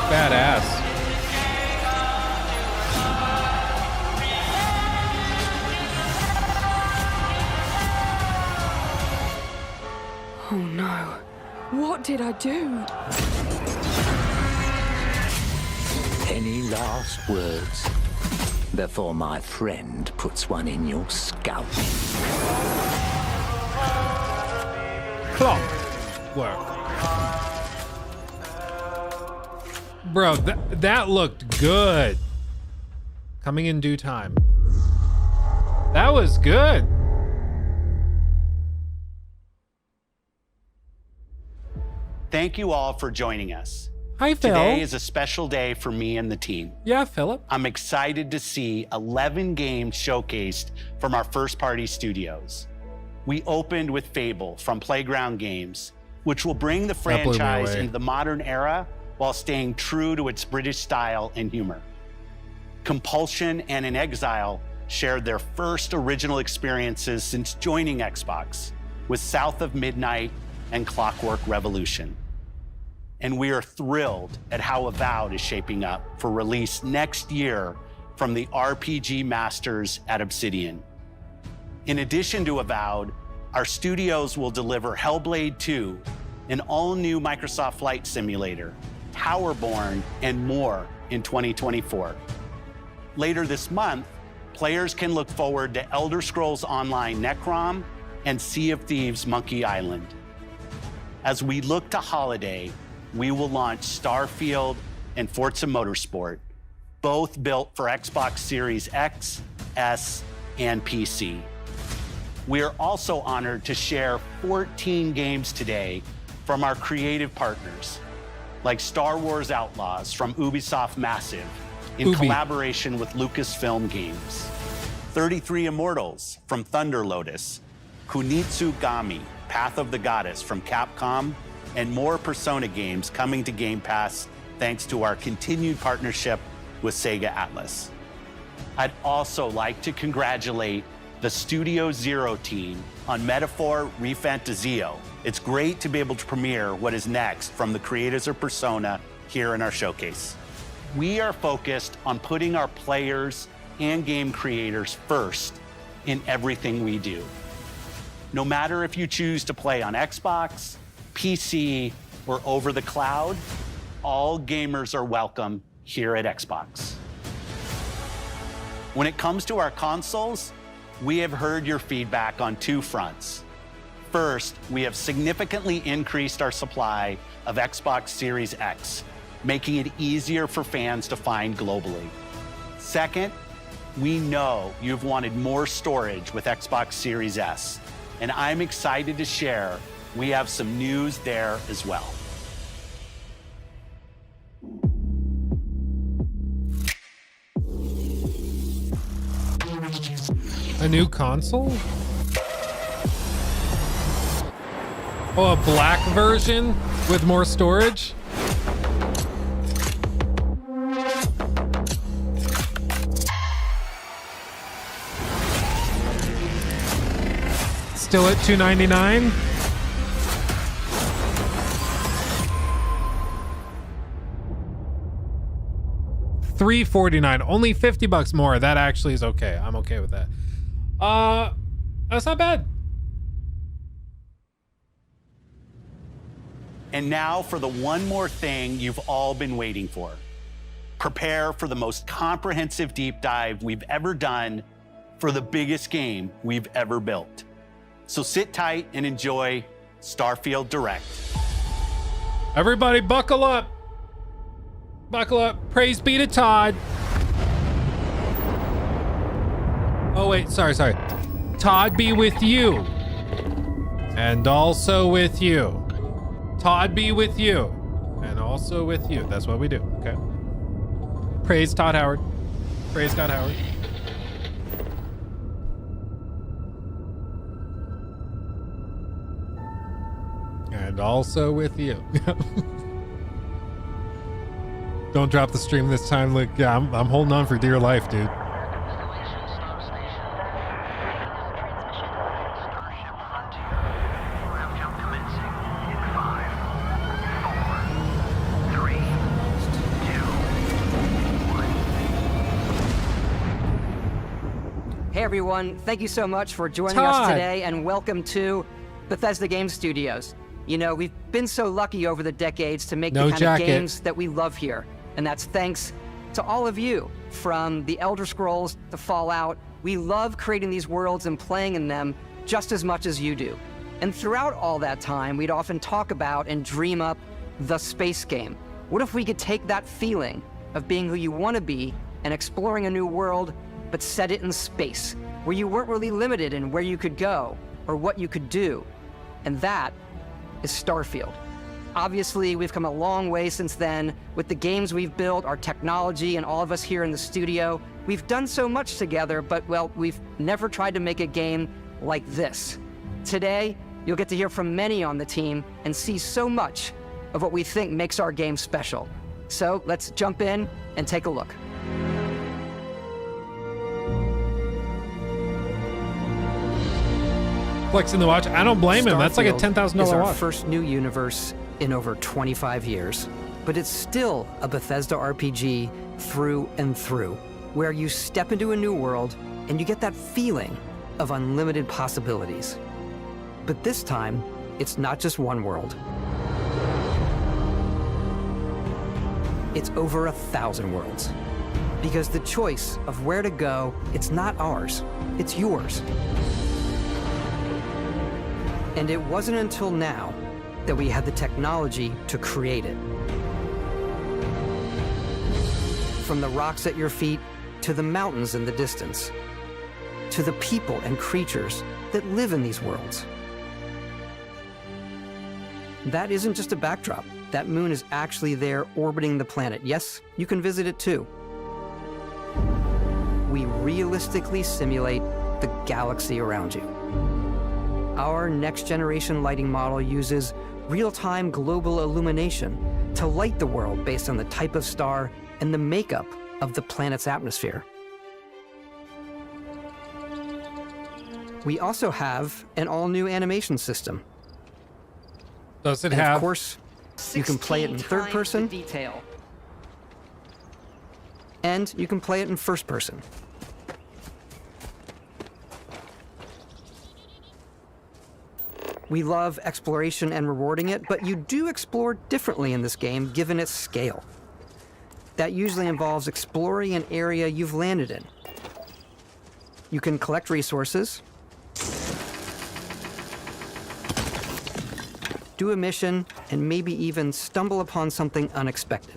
Badass. Oh no. What did I do? Any last words before my friend puts one in your scalp? Clock work. Bro, that looked good. Coming in due time. That was good. Thank you all for joining us. Hi, Phil. Today is a special day for me and the team. Yeah, Philip. I'm excited to see 11 games showcased from our first-party studios. We opened with Fable from Playground Games, which will bring the blew me franchise away. into the modern era while staying true to its British style and humor. Compulsion and In Exile shared their first original experiences since joining Xbox with South of Midnight and Clockwork Revolution. And we are thrilled at how Avowed is shaping up for release next year from the RPG masters at Obsidian. In addition to Avowed, our studios will deliver Hellblade 2, an all-new Microsoft Flight Simulator, Towerborn, and more in 2024. Later this month, players can look forward to Elder Scrolls Online Necrom and Sea of Thieves Monkey Island. As we look to holiday, we will launch Starfield and Forza Motorsport, both built for Xbox Series X, S, and PC. We are also honored to share 14 games today from our creative partners, like Star Wars Outlaws from Ubisoft Massive in collaboration with Lucasfilm Games, 33 Immortals from Thunder Lotus, Kunitsu Gami, Path of the Goddess from Capcom, and more Persona games coming to Game Pass thanks to our continued partnership with Sega Atlas. I'd also like to congratulate the Studio Zero team on Metaphor Refantazio. It's great to be able to premiere what is next from the creators of Persona here in our showcase. We are focused on putting our players and game creators first in everything we do. No matter if you choose to play on Xbox, PC, or over the cloud, all gamers are welcome here at Xbox. When it comes to our consoles, we have heard your feedback on two fronts. First, we have significantly increased our supply of Xbox Series X, making it easier for fans to find globally. Second, we know you've wanted more storage with Xbox Series S, and I'm excited to share we have some news there as well. A new console? Oh, a black version with more storage? Still at $2.99. $3.49. Only $50 more. That actually is okay. I'm okay with that. That's not bad. And now for the one more thing you've all been waiting for. Prepare for the most comprehensive deep dive we've ever done for the biggest game we've ever built. So sit tight and enjoy Starfield Direct. Everybody buckle up. Buckle up. Praise be to Todd. Oh, wait. Sorry. Todd be with you. And also with you. Todd be with you. And also with you. That's what we do. Okay. Praise Todd Howard. Praise God Howard. And also with you. Don't drop the stream this time. Look, yeah, I'm holding on for dear life, dude. Hey everyone, thank you so much for joining Todd. us today and welcome to Bethesda Game Studios. You know, we've been so lucky over the decades to make No the kind jacket. of games that we love here. And that's thanks to all of you, from the Elder Scrolls to Fallout. We love creating these worlds and playing in them just as much as you do. And throughout all that time, we'd often talk about and dream up the space game. What if we could take that feeling of being who you want to be and exploring a new world, but set it in space, where you weren't really limited in where you could go or what you could do? And that is Starfield. Obviously, we've come a long way since then with the games we've built, our technology, and all of us here in the studio. We've done so much together, but, well, we've never tried to make a game like this. Today, you'll get to hear from many on the team and see so much of what we think makes our game special. So let's jump in and take a look. Flexing the watch. I don't blame him. That's like a Starfield $10,000 is our watch. first new universe in over 25 years, but it's still a Bethesda RPG through and through, where you step into a new world and you get that feeling of unlimited possibilities. But this time, it's not just one world. It's over 1,000 worlds. Because the choice of where to go, it's not ours, it's yours. And it wasn't until now that we had the technology to create it. From the rocks at your feet, to the mountains in the distance, to the people and creatures that live in these worlds. That isn't just a backdrop. That moon is actually there orbiting the planet. Yes, you can visit it too. We realistically simulate the galaxy around you. Our next-generation lighting model uses real-time global illumination to light the world based on the type of star and the makeup of the planet's atmosphere. We also have an all-new animation system. Does it And have? Of course, you can play it in third person, Detail. and you can play it in first person. We love exploration and rewarding it, but you do explore differently in this game given its scale. That usually involves exploring an area you've landed in. You can collect resources, do a mission, and maybe even stumble upon something unexpected.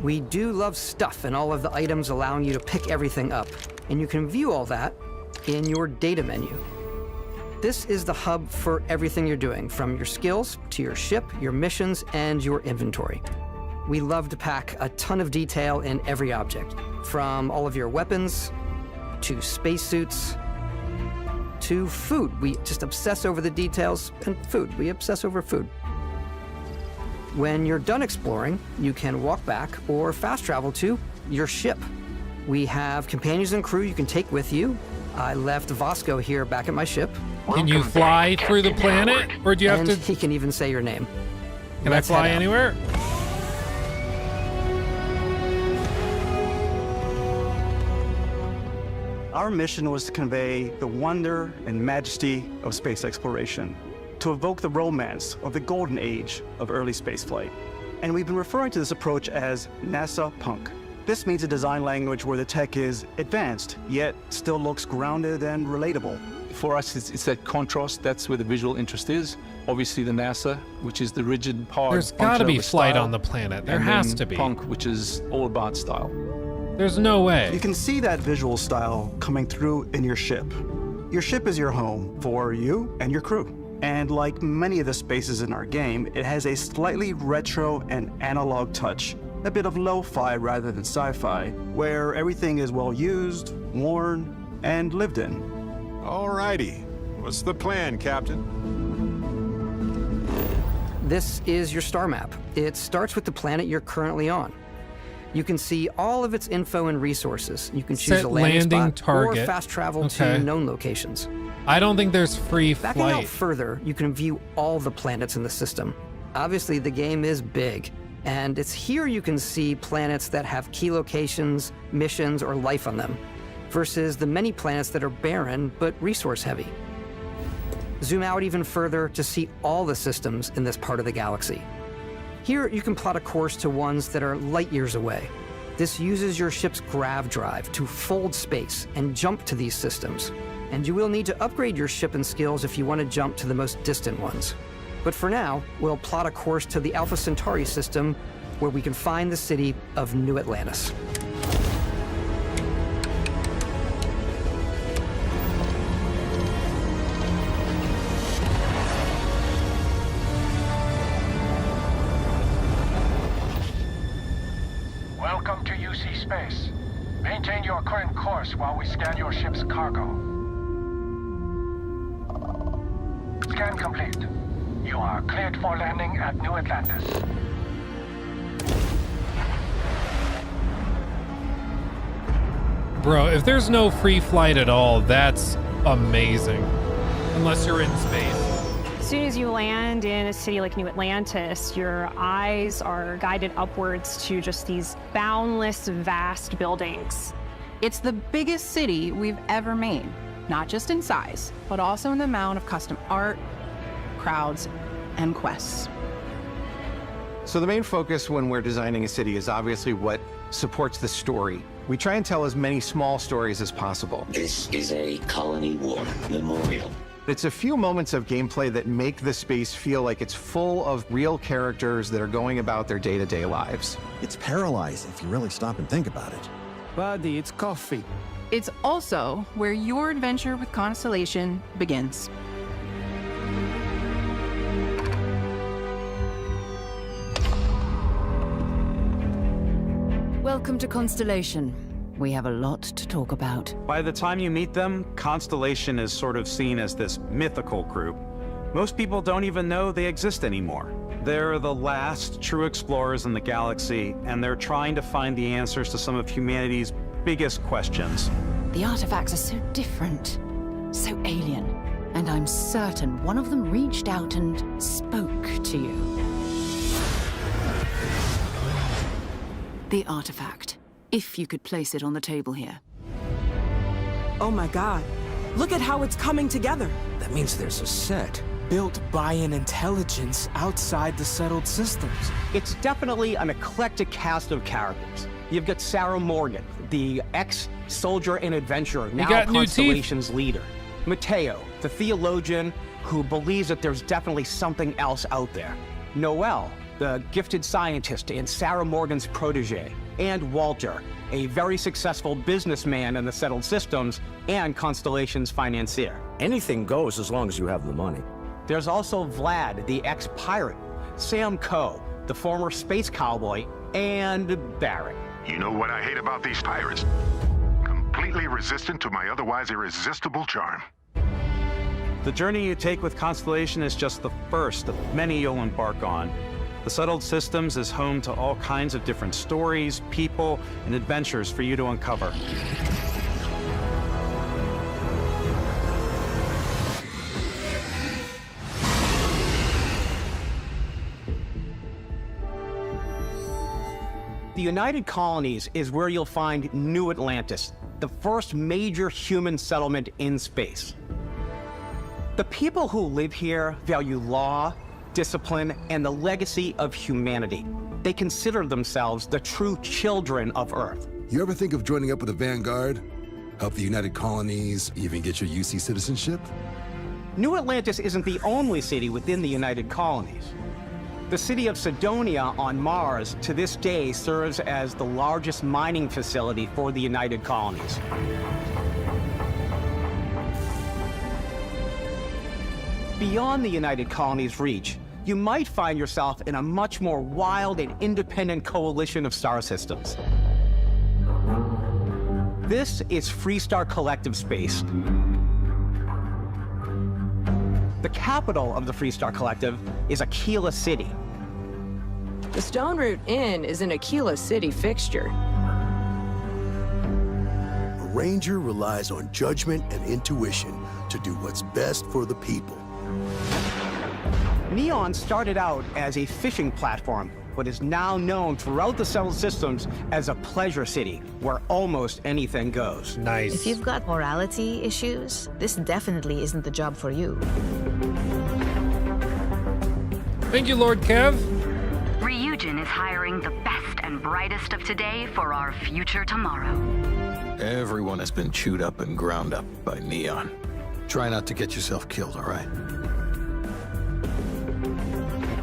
We do love stuff and all of the items allowing you to pick everything up, and you can view all that in your data menu. This is the hub for everything you're doing, from your skills to your ship, your missions, and your inventory. We love to pack a ton of detail in every object, from all of your weapons to spacesuits to food. We just obsess over the details, and food. We obsess over food. When you're done exploring, you can walk back or fast travel to your ship. We have companions and crew you can take with you. I left Vasco here back at my ship. Can you fly through the planet, or do you have to? He can even say your name. Can I fly anywhere? Our mission was to convey the wonder and majesty of space exploration, to evoke the romance of the golden age of early spaceflight. And we've been referring to this approach as NASA Punk. This means a design language where the tech is advanced, yet still looks grounded and relatable. For us, it's that contrast. That's where the visual interest is. Obviously, the NASA, which is the rigid, hard. There's got to be flight on the planet. There has to be. Punk, which is all about style. There's no way. You can see that visual style coming through in your ship. Your ship is your home for you and your crew. And like many of the spaces in our game, it has a slightly retro and analog touch, a bit of lo-fi rather than sci-fi, where everything is well used, worn, and lived in. Alrighty. What's the plan, Captain? This is your star map. It starts with the planet you're currently on. You can see all of its info and resources. You can choose Set a landing spot target. or fast travel to known locations. I don't think there's free Backing out flight. further, you can view all the planets in the system. Obviously, the game is big, and it's here you can see planets that have key locations, missions, or life on them, versus the many planets that are barren but resource heavy. Zoom out even further to see all the systems in this part of the galaxy. Here, you can plot a course to ones that are light years away. This uses your ship's grav drive to fold space and jump to these systems. And you will need to upgrade your ship and skills if you want to jump to the most distant ones. But for now, we'll plot a course to the Alpha Centauri system, where we can find the city of New Atlantis. Welcome to UC Space. Maintain your current course while we scan your ship's cargo. Scan complete. You are cleared for landing at New Atlantis. Bro, if there's no free flight at all, that's amazing. Unless you're in space. As soon as you land in a city like New Atlantis, your eyes are guided upwards to just these boundless, vast buildings. It's the biggest city we've ever made, not just in size, but also in the amount of custom art, crowds, and quests. So the main focus when we're designing a city is obviously what supports the story. We try and tell as many small stories as possible. This is a Colony War memorial. It's a few moments of gameplay that make the space feel like it's full of real characters that are going about their day-to-day lives. It's paralyzing if you really stop and think about it. Buddy, it's coffee. It's also where your adventure with Constellation begins. Welcome to Constellation. We have a lot to talk about. By the time you meet them, Constellation is sort of seen as this mythical group. Most people don't even know they exist anymore. They're the last true explorers in the galaxy, and they're trying to find the answers to some of humanity's biggest questions. The artifacts are so different, so alien, and I'm certain one of them reached out and spoke to you. The artifact, if you could place it on the table here. Oh my god, look at how it's coming together. That means there's a set built by an intelligence outside the settled systems. It's definitely an eclectic cast of characters. You've got Sarah Morgan, the ex-soldier and adventurer, now Constellation's leader. Mateo, the theologian who believes that there's definitely something else out there. Noel, the gifted scientist and Sarah Morgan's protege, and Walter, a very successful businessman in the settled systems and Constellation's financier. Anything goes as long as you have the money. There's also Vlad, the ex-pirate, Sam Coe, the former space cowboy, and Barrett. You know what I hate about these pirates? Completely resistant to my otherwise irresistible charm. The journey you take with Constellation is just the first of many you'll embark on. The Settled Systems is home to all kinds of different stories, people, and adventures for you to uncover. The United Colonies is where you'll find New Atlantis, the first major human settlement in space. The people who live here value law, discipline, and the legacy of humanity. They consider themselves the true children of Earth. You ever think of joining up with the Vanguard? Help the United Colonies, even get your UC citizenship? New Atlantis isn't the only city within the United Colonies. The city of Sidonia on Mars to this day serves as the largest mining facility for the United Colonies. Beyond the United Colonies' reach, you might find yourself in a much more wild and independent coalition of star systems. This is Freestar Collective Space. The capital of the Freestar Collective is Aquila City. The Stone Root Inn is an Aquila City fixture. A ranger relies on judgment and intuition to do what's best for the people. Neon started out as a fishing platform, but is now known throughout the Settled Systems as a pleasure city, where almost anything goes. Nice. If you've got morality issues, this definitely isn't the job for you. Thank you, Lord Kev. Ryujin is hiring the best and brightest of today for our future tomorrow. Everyone has been chewed up and ground up by Neon. Try not to get yourself killed, all right?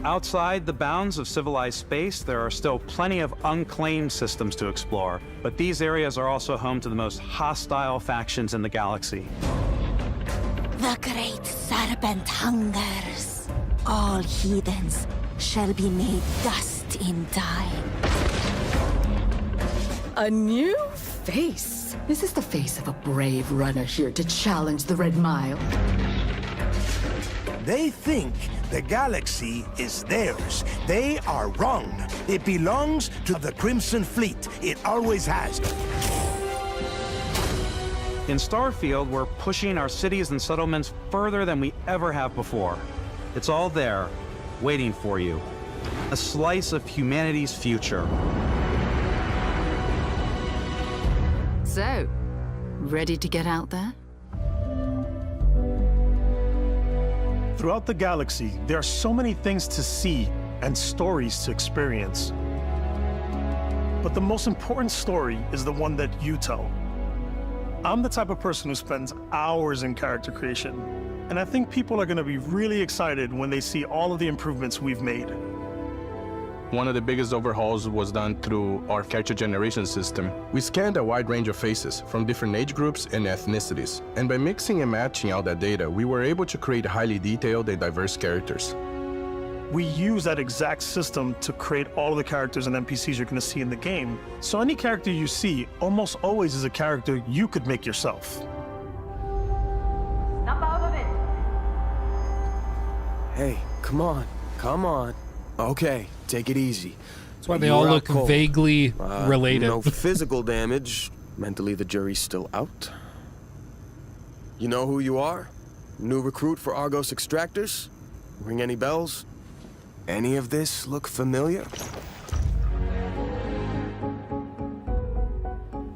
Outside the bounds of civilized space, there are still plenty of unclaimed systems to explore, but these areas are also home to the most hostile factions in the galaxy. The great serpent hungers. All heathens shall be made dust in time. A new face. This is the face of a brave runner here to challenge the Red Mile. They think the galaxy is theirs. They are wrong. It belongs to the Crimson Fleet. It always has. In Starfield, we're pushing our cities and settlements further than we ever have before. It's all there, waiting for you. A slice of humanity's future. So, ready to get out there? Throughout the galaxy, there are so many things to see and stories to experience. But the most important story is the one that you tell. I'm the type of person who spends hours in character creation, and I think people are going to be really excited when they see all of the improvements we've made. One of the biggest overhauls was done through our character generation system. We scanned a wide range of faces from different age groups and ethnicities. And by mixing and matching all that data, we were able to create highly detailed and diverse characters. We use that exact system to create all of the characters and NPCs you're going to see in the game. So any character you see almost always is a character you could make yourself. Hey, come on, come on. Okay, take it easy. That's why they all look vaguely related. No physical damage. Mentally, the jury's still out. You know who you are? New recruit for Argos Extractors? Ring any bells? Any of this look familiar?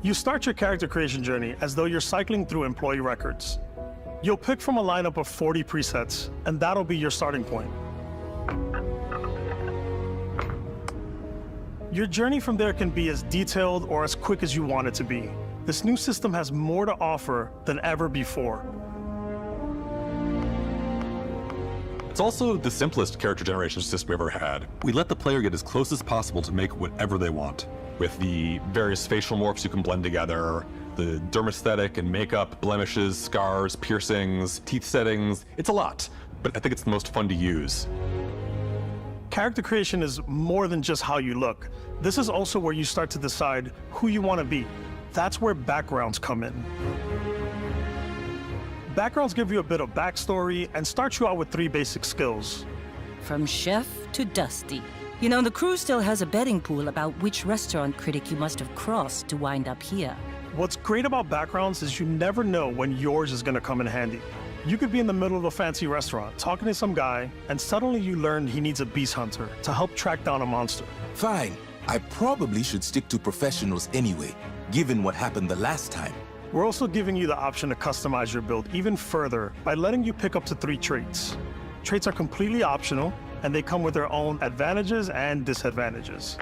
You start your character creation journey as though you're cycling through employee records. You'll pick from a lineup of 40 presets, and that'll be your starting point. Your journey from there can be as detailed or as quick as you want it to be. This new system has more to offer than ever before. It's also the simplest character generation system we ever had. We let the player get as close as possible to make whatever they want. With the various facial morphs you can blend together, the dermesthetic and makeup, blemishes, scars, piercings, teeth settings, it's a lot. But I think it's the most fun to use. Character creation is more than just how you look. This is also where you start to decide who you want to be. That's where backgrounds come in. Backgrounds give you a bit of backstory and start you out with 3 basic skills. From chef to Dusty. You know, the crew still has a betting pool about which restaurant critic you must have crossed to wind up here. What's great about backgrounds is you never know when yours is going to come in handy. You could be in the middle of a fancy restaurant talking to some guy, and suddenly you learn he needs a beast hunter to help track down a monster. Fine. I probably should stick to professionals anyway, given what happened the last time. We're also giving you the option to customize your build even further by letting you pick up to 3 traits. Traits are completely optional, and they come with their own advantages and disadvantages.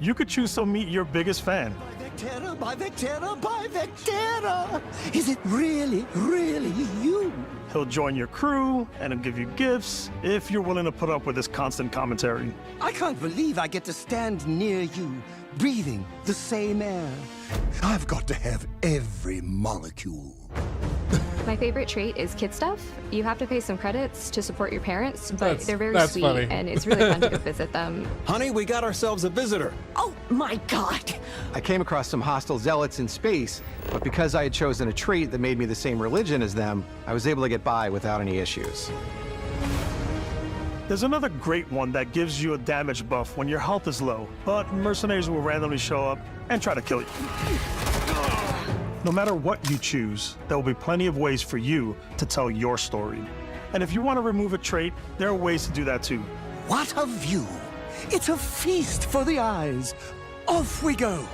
You could choose to meet your biggest fan. Vectera, by Vectera, by Vectera! Is it really, really you? He'll join your crew, and he'll give you gifts if you're willing to put up with his constant commentary. I can't believe I get to stand near you, breathing the same air. I've got to have every molecule. My favorite trait is kid stuff. You have to pay some credits to support your parents, but they're very that's sweet, funny. and it's really fun to go visit them. Honey, we got ourselves a visitor. Oh my god! I came across some hostile zealots in space, but because I had chosen a trait that made me the same religion as them, I was able to get by without any issues. There's another great one that gives you a damage buff when your health is low, but mercenaries will randomly show up and try to kill you. No matter what you choose, there will be plenty of ways for you to tell your story. And if you want to remove a trait, there are ways to do that too. What a view! It's a feast for the eyes. Off we go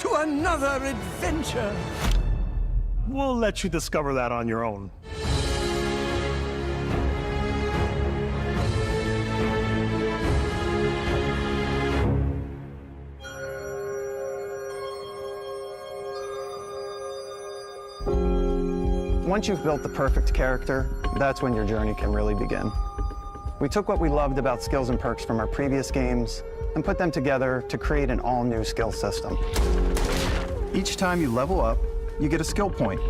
to another adventure. We'll let you discover that on your own. Once you've built the perfect character, that's when your journey can really begin. We took what we loved about skills and perks from our previous games and put them together to create an all-new skill system. Each time you level up, you get a skill point,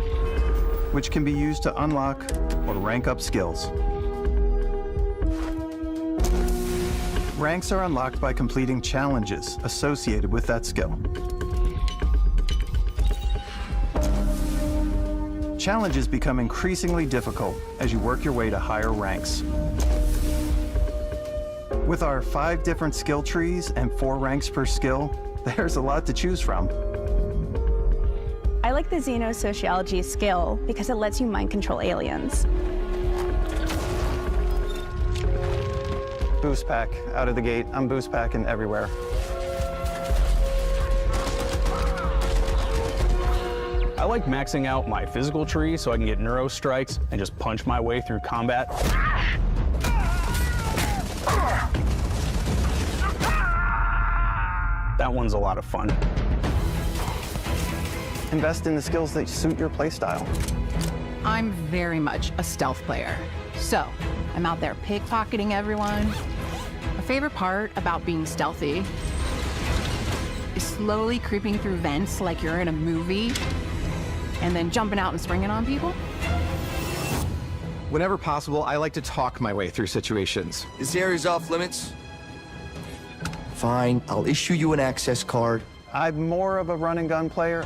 which can be used to unlock or rank up skills. Ranks are unlocked by completing challenges associated with that skill. Challenges become increasingly difficult as you work your way to higher ranks. With our 5 different skill trees and 4 ranks per skill, there's a lot to choose from. I like the Xenosociology skill because it lets you mind control aliens. Boost pack out of the gate. I'm boost packing everywhere. I like maxing out my physical tree so I can get neuro strikes and just punch my way through combat. That one's a lot of fun. Invest in the skills that suit your playstyle. I'm very much a stealth player. So, I'm out there pickpocketing everyone. My favorite part about being stealthy is slowly creeping through vents like you're in a movie, and then jumping out and springing on people. Whenever possible, I like to talk my way through situations. This area's off limits. Fine, I'll issue you an access card. I'm more of a run and gun player.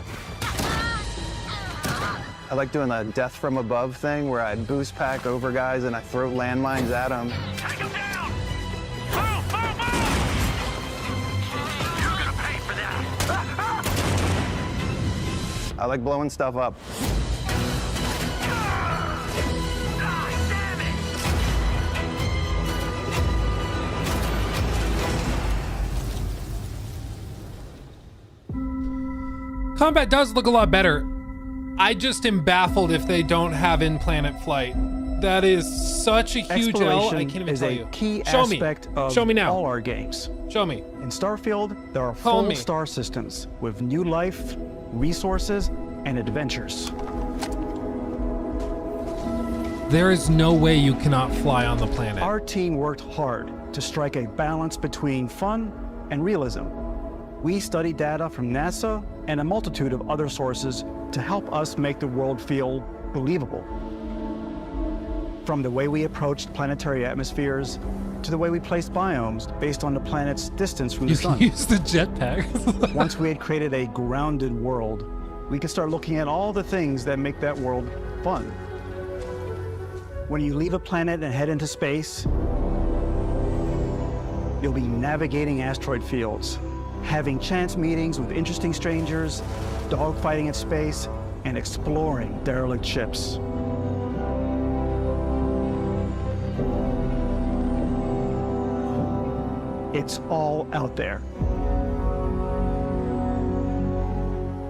I like doing the death from above thing where I boost pack over guys and I throw landmines at them. Take him down! Move, move, move! You're gonna pay for that! I like blowing stuff up. Combat does look a lot better. I just am baffled if they don't have in-planet flight. That is such a huge L. I can't even tell you. Key Show me. aspect of Show me now. all our games. Show me. In Starfield, there are Call full me. star systems with new life, resources, and adventures. There is no way you cannot fly on the planet. Our team worked hard to strike a balance between fun and realism. We studied data from NASA and a multitude of other sources to help us make the world feel believable. From the way we approached planetary atmospheres to the way we placed biomes based on the planet's distance from the sun. You can use the jetpack. Once we had created a grounded world, we could start looking at all the things that make that world fun. When you leave a planet and head into space, you'll be navigating asteroid fields, having chance meetings with interesting strangers, dogfighting in space, and exploring derelict ships. It's all out there.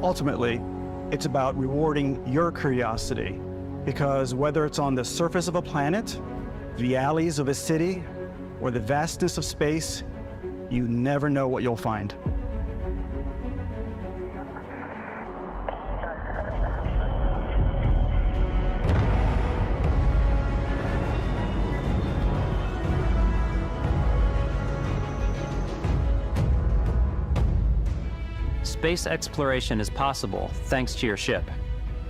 Ultimately, it's about rewarding your curiosity, because whether it's on the surface of a planet, the alleys of a city, or the vastness of space, you never know what you'll find. Space exploration is possible thanks to your ship.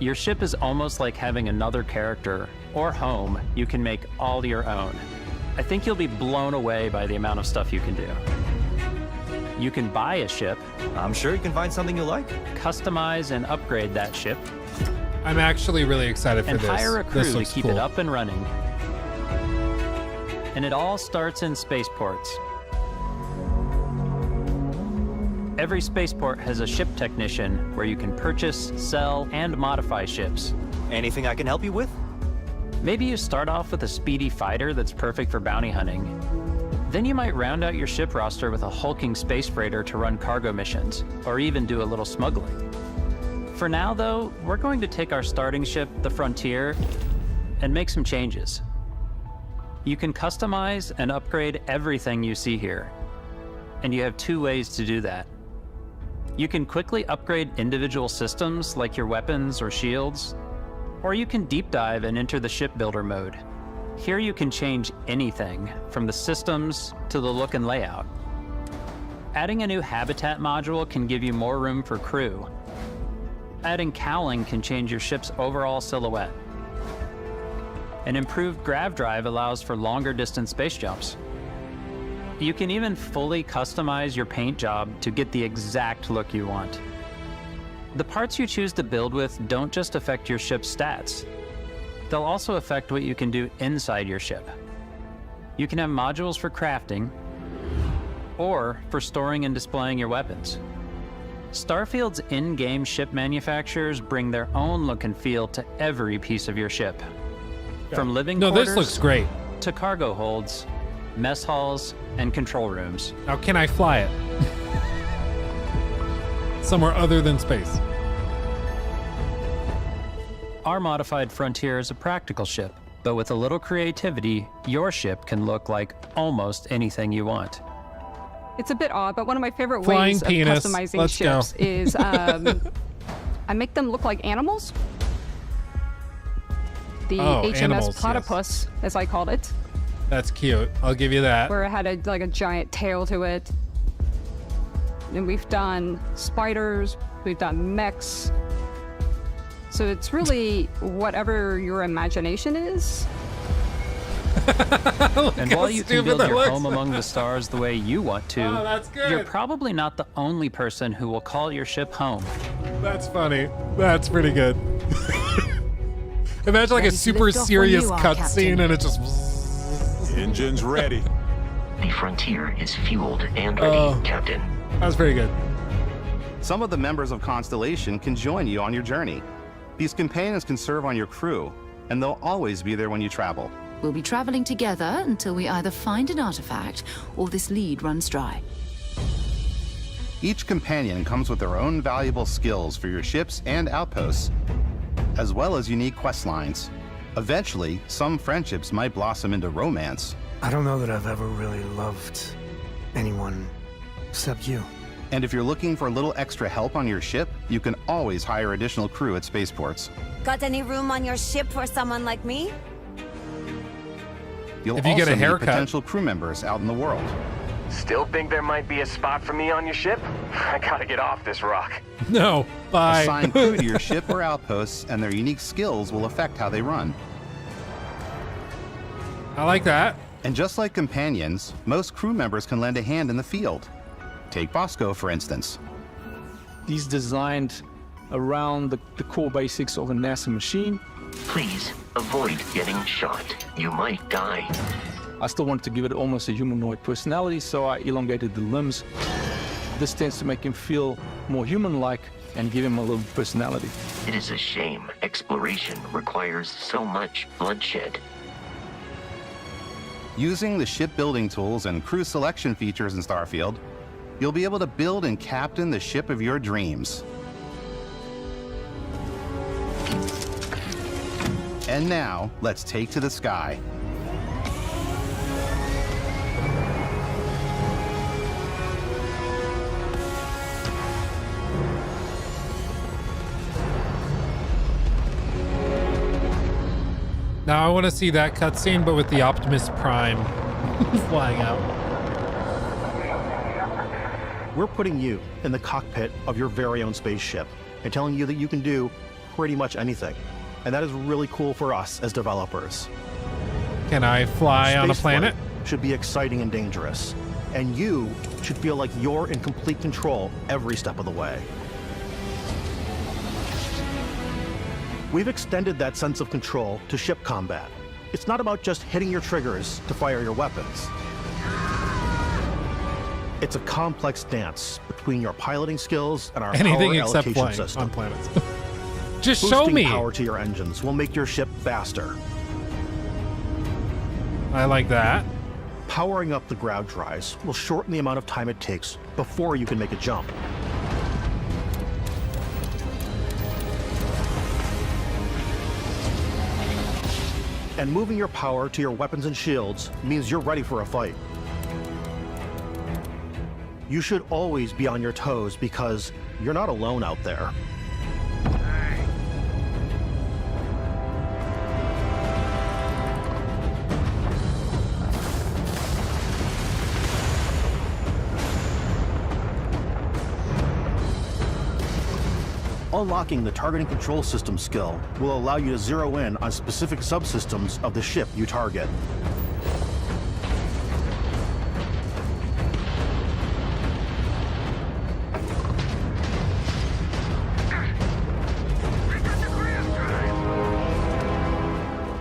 Your ship is almost like having another character or home you can make all your own. I think you'll be blown away by the amount of stuff you can do. You can buy a ship. I'm sure you can find something you like. Customize and upgrade that ship. I'm actually really excited for and this. And hire a crew to keep cool. it up and running. And it all starts in spaceports. Every spaceport has a ship technician where you can purchase, sell, and modify ships. Anything I can help you with? Maybe you start off with a speedy fighter that's perfect for bounty hunting. Then you might round out your ship roster with a hulking space freighter to run cargo missions, or even do a little smuggling. For now, though, we're going to take our starting ship, the Frontier, and make some changes. You can customize and upgrade everything you see here, and you have two ways to do that. You can quickly upgrade individual systems like your weapons or shields, or you can deep dive and enter the shipbuilder mode. Here you can change anything from the systems to the look and layout. Adding a new habitat module can give you more room for crew. Adding cowling can change your ship's overall silhouette. An improved grav drive allows for longer distance space jumps. You can even fully customize your paint job to get the exact look you want. The parts you choose to build with don't just affect your ship's stats. They'll also affect what you can do inside your ship. You can have modules for crafting or for storing and displaying your weapons. Starfield's in-game ship manufacturers bring their own look and feel to every piece of your ship. From living quarters this looks great. to cargo holds, mess halls, and control rooms. Now, can I fly it? Somewhere other than space. Our modified Frontier is a practical ship, but with a little creativity, your ship can look like almost anything you want. It's a bit odd, but one of my favorite Flying ways penis. of customizing Let's ships go. is I make them look like animals. The HMS animals, Platypus, as I called it. That's cute. I'll give you that. Where it had a giant tail to it. And we've done spiders, we've done mechs. So it's really whatever your imagination is. And while you can build your home among the stars the way you want to, that's good. You're probably not the only person who will call your ship home. That's funny. That's pretty good. Imagine like a super serious cutscene and it just... Engines ready. The Frontier is fueled and ready, Captain. That was pretty good. Some of the members of Constellation can join you on your journey. These companions can serve on your crew, and they'll always be there when you travel. We'll be traveling together until we either find an artifact or this lead runs dry. Each companion comes with their own valuable skills for your ships and outposts, as well as unique quest lines. Eventually, some friendships might blossom into romance. I don't know that I've ever really loved anyone except you. And if you're looking for a little extra help on your ship, you can always hire additional crew at spaceports. Got any room on your ship for someone like me? You'll If you get also a haircut. meet potential crew members out in the world. Still think there might be a spot for me on your ship? I gotta get off this rock. No, bye. Assign crew to your ship or outposts, and their unique skills will affect how they run. I like that. And just like companions, most crew members can lend a hand in the field. Take Bosco, for instance. He's designed around the core basics of a NASA machine. Please avoid getting shot. You might die. I still wanted to give it almost a humanoid personality, so I elongated the limbs. This tends to make him feel more human-like and give him a little personality. It is a shame exploration requires so much bloodshed. Using the shipbuilding tools and crew selection features in Starfield, you'll be able to build and captain the ship of your dreams. And now, let's take to the sky. Now I want to see that cutscene, but with the Optimus Prime flying out. We're putting you in the cockpit of your very own spaceship and telling you that you can do pretty much anything. And that is really cool for us as developers. Can I fly on a planet? Spaceflight should be exciting and dangerous. And you should feel like you're in complete control every step of the way. We've extended that sense of control to ship combat. It's not about just hitting your triggers to fire your weapons. It's a complex dance between your piloting skills and our Anything power except allocation flying system. on planets. Just Boosting show me. power to your engines will make your ship faster. I like that. Powering up the ground drives will shorten the amount of time it takes before you can make a jump. And moving your power to your weapons and shields means you're ready for a fight. You should always be on your toes because you're not alone out there. Unlocking the targeting control system skill will allow you to zero in on specific subsystems of the ship you target.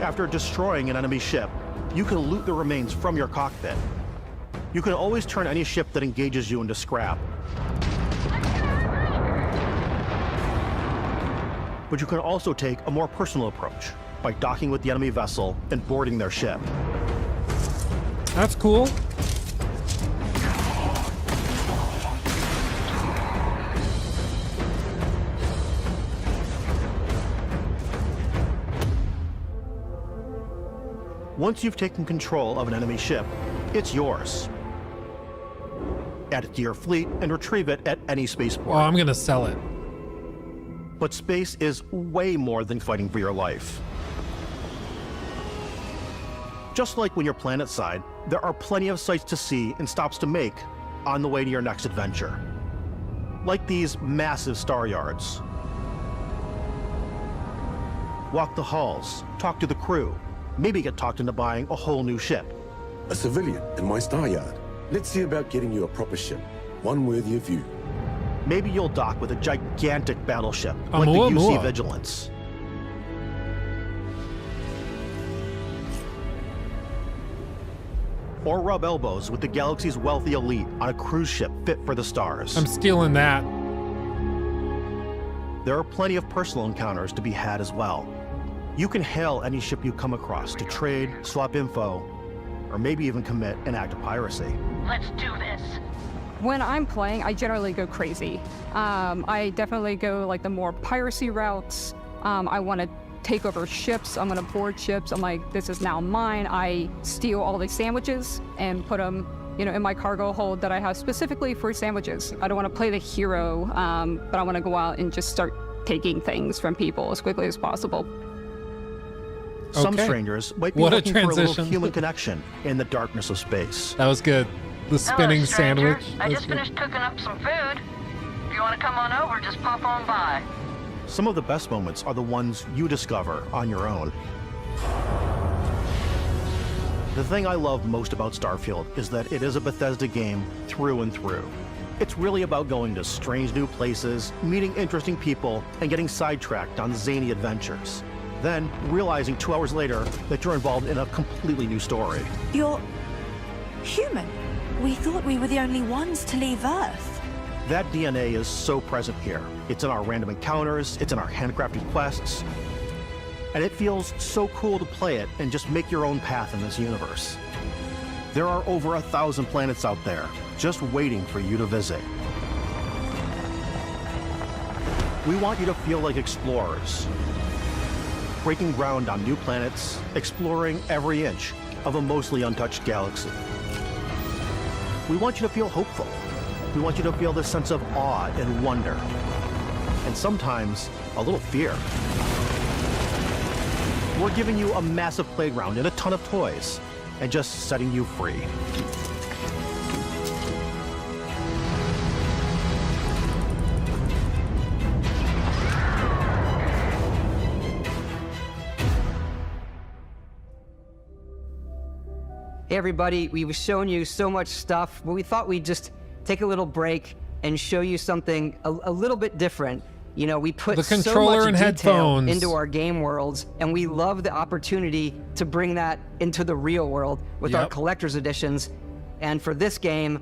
After destroying an enemy ship, you can loot the remains from your cockpit. You can always turn any ship that engages you into scrap. But you can also take a more personal approach by docking with the enemy vessel and boarding their ship. That's cool. Once you've taken control of an enemy ship, it's yours. Add it to your fleet and retrieve it at any spaceport. Oh, I'm gonna sell it. But space is way more than fighting for your life. Just like when you're planetside, there are plenty of sights to see and stops to make on the way to your next adventure. Like these massive star yards. Walk the halls, talk to the crew, maybe get talked into buying a whole new ship. A civilian in my star yard. Let's see about getting you a proper ship, one worthy of you. Maybe you'll dock with a gigantic battleship like the UC Vigilance. Or rub elbows with the galaxy's wealthy elite on a cruise ship fit for the stars. I'm stealing that. There are plenty of personal encounters to be had as well. You can hail any ship you come across to trade, swap info, or maybe even commit an act of piracy. Let's do this. When I'm playing, I generally go crazy. I definitely go like the more piracy routes. I want to take over ships. I'm going to board ships. I'm like, this is now mine. I steal all the sandwiches and put them, in my cargo hold that I have specifically for sandwiches. I don't want to play the hero, but I want to go out and just start taking things from people as quickly as possible. Some Okay. strangers might be What a looking for a little transition. human connection in the darkness of space. That was good. The spinning stranger. sandwich. I That was just good. finished cooking up some food. If you want to come on over, just pop on by. Some of the best moments are the ones you discover on your own. The thing I love most about Starfield is that it is a Bethesda game through and through. It's really about going to strange new places, meeting interesting people, and getting sidetracked on zany adventures. Then realizing 2 hours later that you're involved in a completely new story. You're human. We thought we were the only ones to leave Earth. That DNA is so present here. It's in our random encounters, it's in our handcrafted quests, and it feels so cool to play it and just make your own path in this universe. There are over 1,000 planets out there, just waiting for you to visit. We want you to feel like explorers, breaking ground on new planets, exploring every inch of a mostly untouched galaxy. We want you to feel hopeful. We want you to feel this sense of awe and wonder, and sometimes a little fear. We're giving you a massive playground and a ton of toys, and just setting you free. Hey everybody, we've shown you so much stuff, but we thought we'd just take a little break and show you something a little bit different. You know, we put The so controller much and detail headphones. into our game worlds, and we love the opportunity to bring that into the real world with our Yep. collector's editions. And for this game,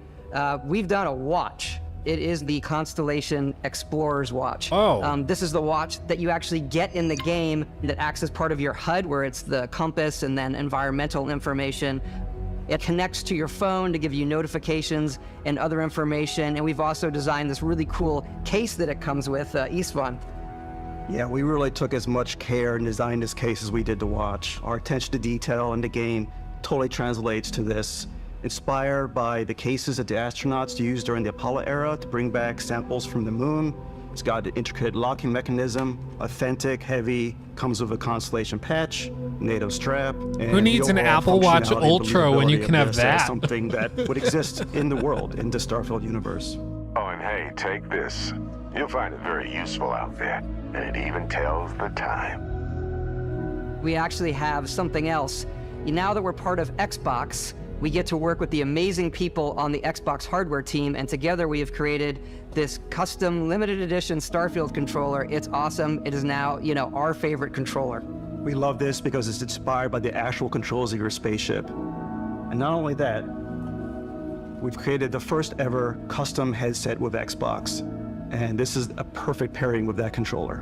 we've done a watch. It is the Constellation Explorer's Watch. Oh. This is the watch that you actually get in the game that acts as part of your HUD, where it's the compass and then environmental information. It connects to your phone to give you notifications and other information. And we've also designed this really cool case that it comes with, Istvan. Yeah, we really took as much care and designed this case as we did the watch. Our attention to detail in the game totally translates to this. Inspired by the cases that the astronauts used during the Apollo era to bring back samples from the moon. It's got an intricate locking mechanism, authentic, heavy, comes with a Constellation patch, native strap. And Who needs the an overall Apple Watch functionality and Ultra when you believability can of have this as that? something that would exist in the world, in the Starfield universe. Oh, and hey, take this. You'll find it very useful out there, and it even tells the time. We actually have something else. Now that we're part of Xbox, we get to work with the amazing people on the Xbox hardware team, and together we have created this custom limited edition Starfield controller. It's awesome. It is now, you know, our favorite controller. We love this because it's inspired by the actual controls of your spaceship. And not only that, we've created the first ever custom headset with Xbox. And this is a perfect pairing with that controller.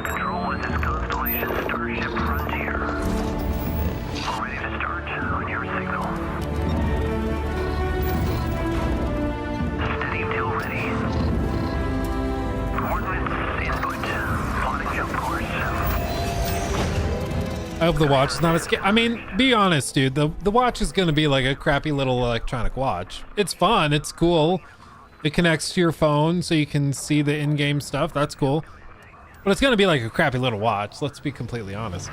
Control, this is Constellation Starship Frontier. All ready to start on your signal. Steady till ready. Coordinates input. Plotting jump course. I hope the watch is not a scam. I mean, be honest, dude. The watch is going to be like a crappy little electronic watch. It's fun. It's cool. It connects to your phone so you can see the in-game stuff. That's cool. But it's going to be like a crappy little watch. Let's be completely honest.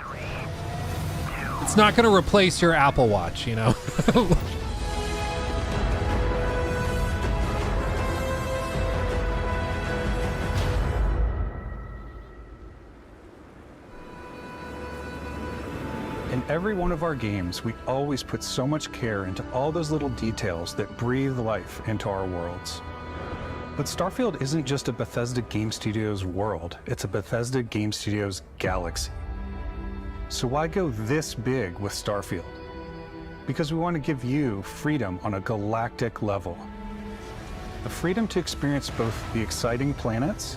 It's not going to replace your Apple Watch, you know? In every one of our games, we always put so much care into all those little details that breathe life into our worlds. But Starfield isn't just a Bethesda Game Studios world, it's a Bethesda Game Studios galaxy. So why go this big with Starfield? Because we want to give you freedom on a galactic level. The freedom to experience both the exciting planets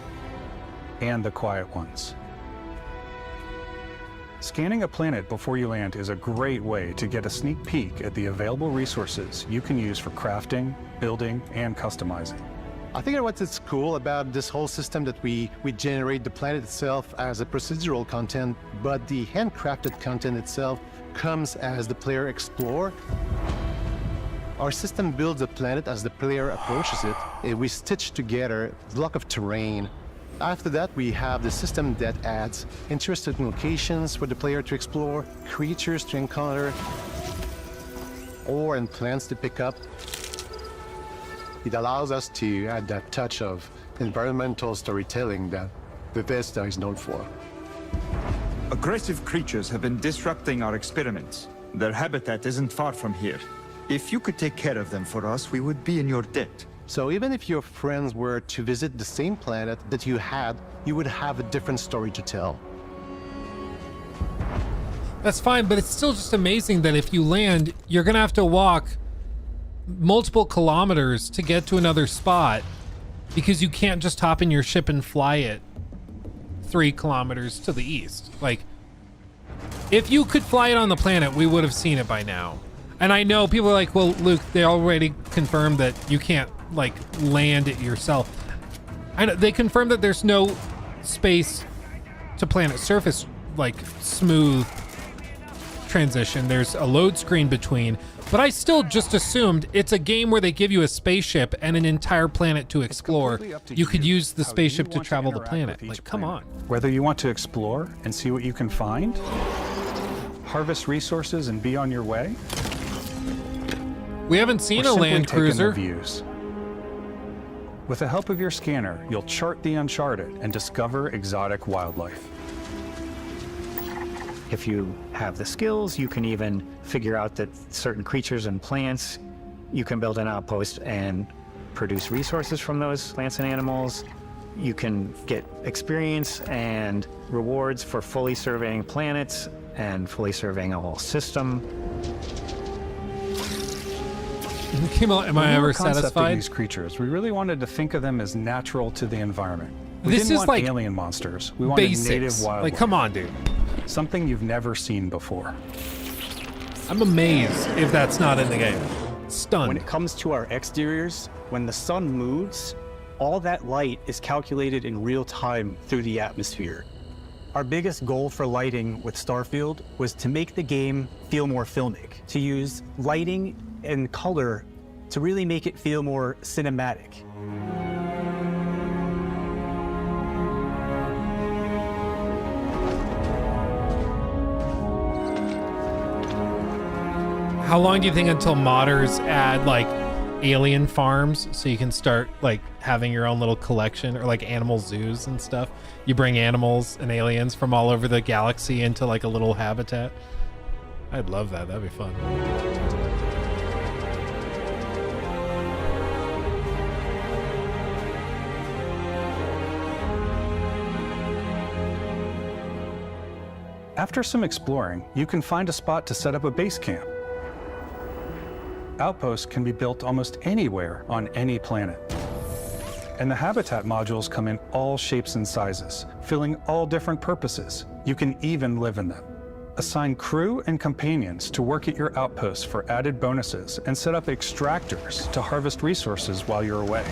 and the quiet ones. Scanning a planet before you land is a great way to get a sneak peek at the available resources you can use for crafting, building, and customizing. I think what's cool about this whole system that we generate the planet itself as a procedural content, but the handcrafted content itself comes as the player explore. Our system builds a planet as the player approaches it. We stitch together a block of terrain After that, we have the system that adds interesting locations for the player to explore, creatures to encounter, ore and plants to pick up. It allows us to add that touch of environmental storytelling that Bethesda is known for. Aggressive creatures have been disrupting our experiments. Their habitat isn't far from here. If you could take care of them for us, we would be in your debt. So even if your friends were to visit the same planet that you had, you would have a different story to tell. That's fine, but it's still just amazing that if you land, you're gonna have to walk multiple kilometers to get to another spot because you can't just hop in your ship and fly it 3 kilometers to the east. Like, if you could fly it on the planet, we would have seen it by now. And I know people are like, well, Luke, they already confirmed that you can't like land it yourself. I know they confirmed that there's no space to planet surface, like smooth transition. There's a load screen between, but I still just assumed it's a game where they give you a spaceship and an entire planet to explore. You could use the spaceship to travel the planet. Like, come on. Whether you want to explore and see what you can find, harvest resources and be on your way, we haven't seen or a simply land take in the cruiser. views. With the help of your scanner, you'll chart the uncharted and discover exotic wildlife. If you have the skills, you can even figure out that certain creatures and plants, you can build an outpost and produce resources from those plants and animals. You can get experience and rewards for fully surveying planets and fully surveying a whole system. Am I ever concepting satisfied? These creatures, we really wanted to think of them as natural to the environment. We This didn't is want like alien monsters. We wanted basics. native wildlife. Like, come on, dude. Something you've never seen before. I'm amazed if that's not in the game. Stunned. When it comes to our exteriors, when the sun moves, all that light is calculated in real time through the atmosphere. Our biggest goal for lighting with Starfield was to make the game feel more filmic, to use lighting and color to really make it feel more cinematic. How long do you think until modders add like alien farms so you can start like having your own little collection, or like animal zoos and stuff? You bring animals and aliens from all over the galaxy into like a little habitat. I'd love that. That'd be fun. After some exploring, you can find a spot to set up a base camp. Outposts can be built almost anywhere on any planet. And the habitat modules come in all shapes and sizes, filling all different purposes. You can even live in them. Assign crew and companions to work at your outposts for added bonuses, and set up extractors to harvest resources while you're away.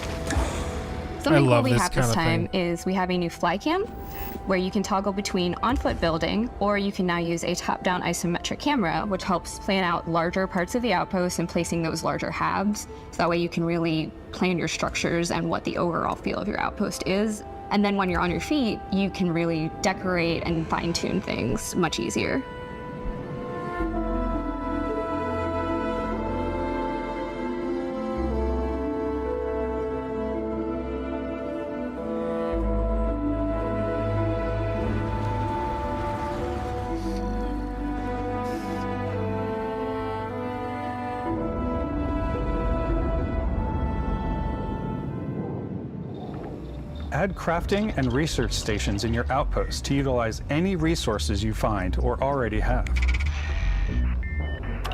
Something cool we have this time is we have a new fly cam where you can toggle between on-foot building, or you can now use a top-down isometric camera, which helps plan out larger parts of the outpost and placing those larger halves. So that way you can really plan your structures and what the overall feel of your outpost is. And then when you're on your feet, you can really decorate and fine-tune things much easier. Add crafting and research stations in your outposts to utilize any resources you find or already have.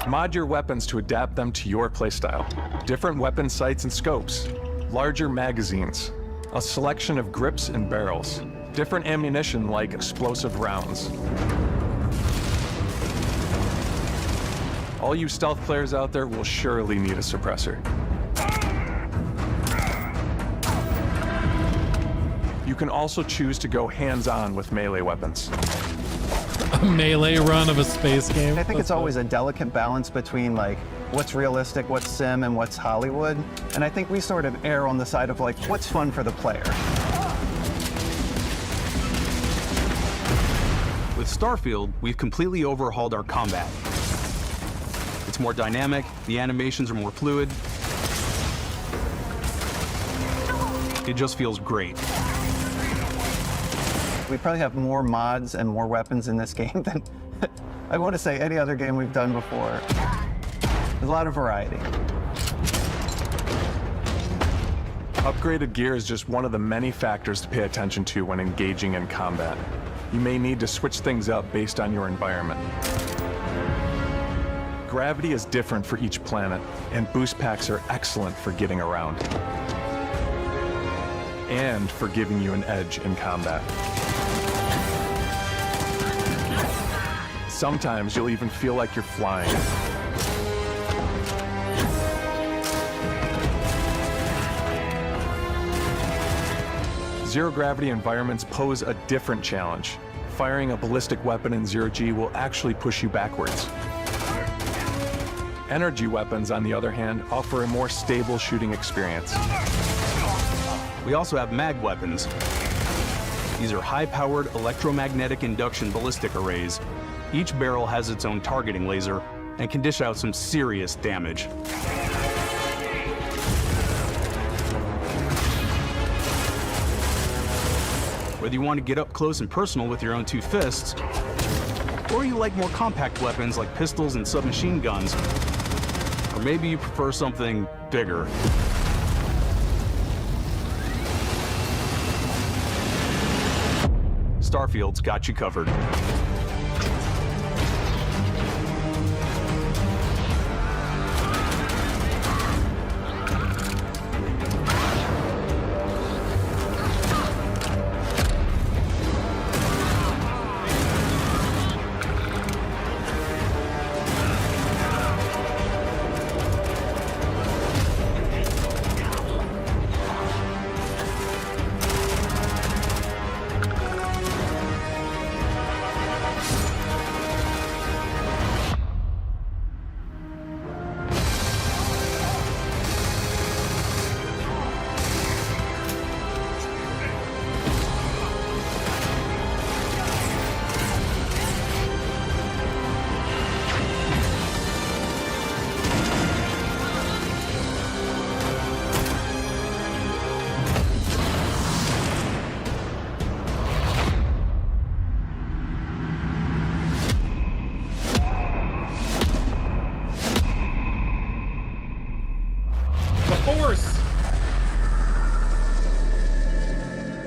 Mod your weapons to adapt them to your playstyle. Different weapon sights and scopes, larger magazines, a selection of grips and barrels, different ammunition like explosive rounds. All you stealth players out there will surely need a suppressor. You can also choose to go hands-on with melee weapons. A melee run of a space game? I think it's always a delicate balance between like what's realistic, what's sim, and what's Hollywood. And I think we sort of err on the side of like what's fun for the player. With Starfield, we've completely overhauled our combat. It's more dynamic, the animations are more fluid. It just feels great. We probably have more mods and more weapons in this game than, I want to say, any other game we've done before. There's a lot of variety. Upgraded gear is just one of the many factors to pay attention to when engaging in combat. You may need to switch things up based on your environment. Gravity is different for each planet, and boost packs are excellent for getting around. And for giving you an edge in combat. Sometimes you'll even feel like you're flying. Zero-gravity environments pose a different challenge. Firing a ballistic weapon in zero-G will actually push you backwards. Energy weapons, on the other hand, offer a more stable shooting experience. We also have mag weapons. These are high-powered electromagnetic induction ballistic arrays. Each barrel has its own targeting laser and can dish out some serious damage. Whether you want to get up close and personal with your own two fists, or you like more compact weapons like pistols and submachine guns, or maybe you prefer something bigger. Starfield's got you covered.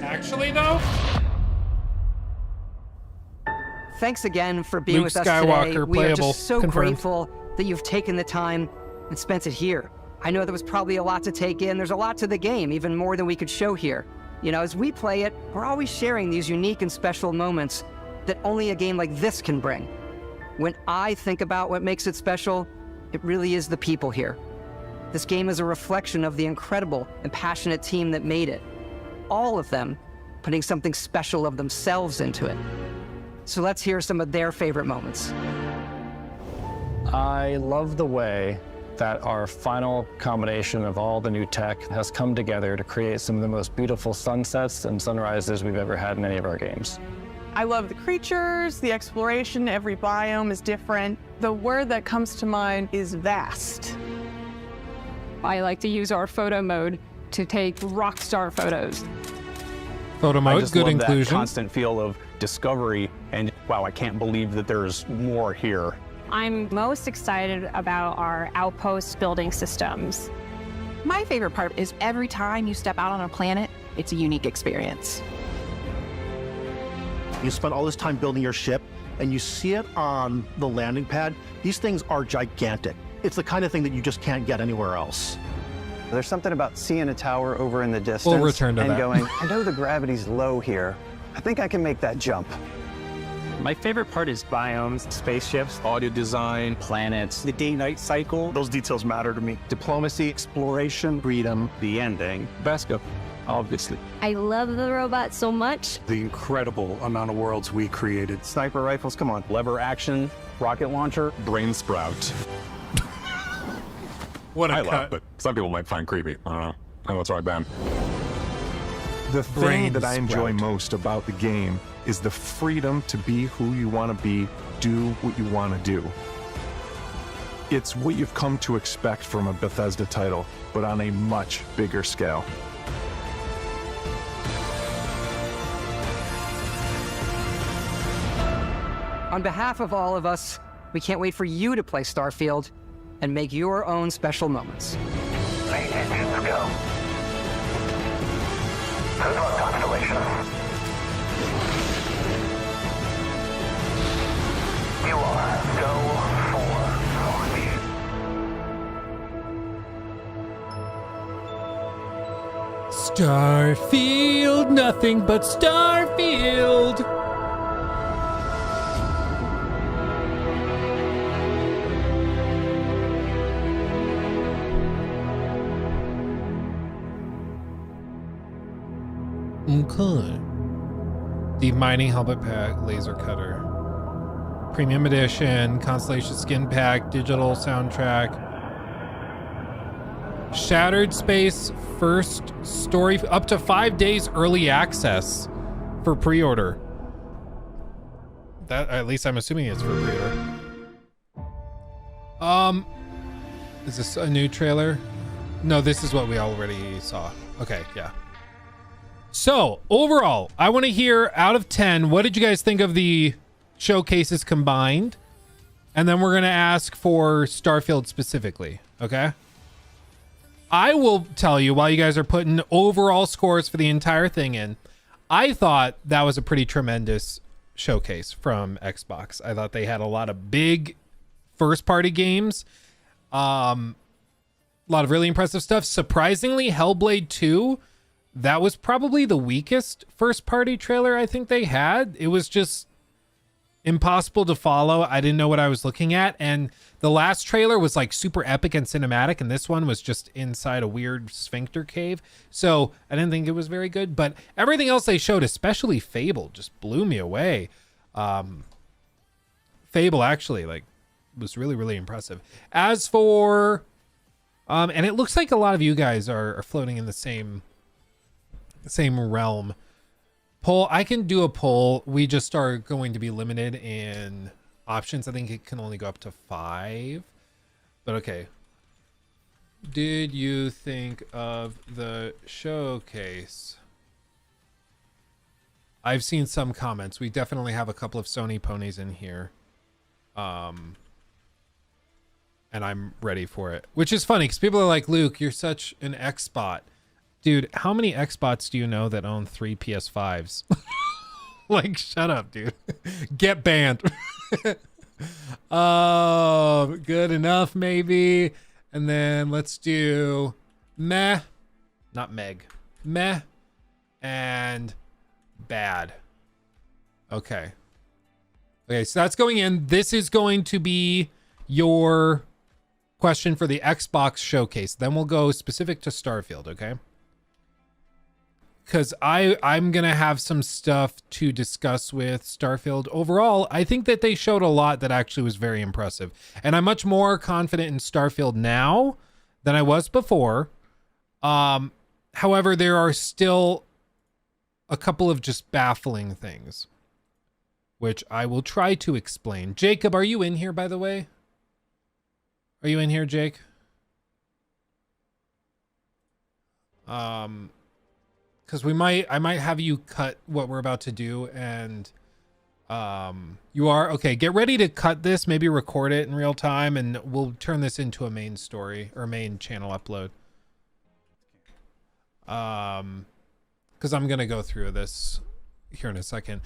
Actually, though? Thanks again for being Luke with us Skywalker, today. We playable, are just so confirmed. grateful that you've taken the time and spent it here. I know there was probably a lot to take in. There's a lot to the game, even more than we could show here. You know, as we play it, we're always sharing these unique and special moments that only a game like this can bring. When I think about what makes it special, it really is the people here. This game is a reflection of the incredible and passionate team that made it. All of them putting something special of themselves into it. So let's hear some of their favorite moments. I love the way that our final combination of all the new tech has come together to create some of the most beautiful sunsets and sunrises we've ever had in any of our games. I love the creatures, the exploration, every biome is different. The word that comes to mind is vast. I like to use our photo mode to take rock star photos. Photo I mode, just good love that inclusion. constant feel of discovery and wow, I can't believe that there's more here. I'm most excited about our outpost building systems. My favorite part is every time you step out on a planet, it's a unique experience. You spend all this time building your ship, and you see it on the landing pad. These things are gigantic. It's the kind of thing that you just can't get anywhere else. There's something about seeing a tower over in the distance We'll return to and that. going, I know the gravity's low here. I think I can make that jump. My favorite part is biomes, spaceships, audio design, planets, the day-night cycle. Those details matter to me. Diplomacy, exploration, freedom, the ending. Vasco, obviously. I love the robot so much. The incredible amount of worlds we created. Sniper rifles, come on. Lever action, rocket launcher. Brain sprout. What a I cut. love it. Some people might find creepy. I don't know. I know it's right, Ben. The thing that I enjoy most about the game is the freedom to be who you want to be, do what you want to do. It's what you've come to expect from a Bethesda title, but on a much bigger scale. On behalf of all of us, we can't wait for you to play Starfield and make your own special moments. Main engines go. Good luck, Constellation. You are go for launch. Starfield, nothing but Starfield. Okay. Deep Mining Helmet Pack, Laser Cutter. Premium Edition, Constellation Skin Pack, Digital Soundtrack. Shattered Space, first story, up to 5 days early access for pre-order. That, at least I'm assuming it's for pre-order. Is this a new trailer? No, this is what we already saw. Okay, yeah. So, overall, I want to hear out of 10, what did you guys think of the showcases combined? And then we're going to ask for Starfield specifically, okay? I will tell you, while you guys are putting overall scores for the entire thing in, I thought that was a pretty tremendous showcase from Xbox. I thought they had a lot of big first-party games. A lot of really impressive stuff. Surprisingly, Hellblade 2... that was probably the weakest first party trailer I think they had. It was just impossible to follow. I didn't know what I was looking at. And the last trailer was like super epic and cinematic. And this one was just inside a weird sphincter cave. So I didn't think it was very good. But everything else they showed, especially Fable, just blew me away. Fable actually was really, really impressive. As for, and it looks like a lot of you guys are floating in the same realm. Poll, I can do a poll. We just are going to be limited in options. I think it can only go up to 5, but okay. Did you think of the showcase? I've seen some comments. We definitely have a couple of Sony ponies in here. And I'm ready for it, which is funny because people are like, Luke, you're such an Xbot. Dude, how many Xbots do you know that own 3 PS5s? Like, shut up, dude. Get banned. Oh, good enough, maybe. And then let's do meh, not Meg. Meh and bad. Okay. Okay, so that's going in. This is going to be your question for the Xbox showcase. Then we'll go specific to Starfield, okay? Because I'm going to have some stuff to discuss with Starfield. Overall, I think that they showed a lot that actually was very impressive. And I'm much more confident in Starfield now than I was before. However, there are still a couple of just baffling things, which I will try to explain. Jacob, are you in here, by the way? Are you in here, Jake? Because I might have you cut what we're about to do, and you are okay. Get ready to cut this, maybe record it in real time, and we'll turn this into a main story or main channel upload. Because I'm gonna go through this here in a second.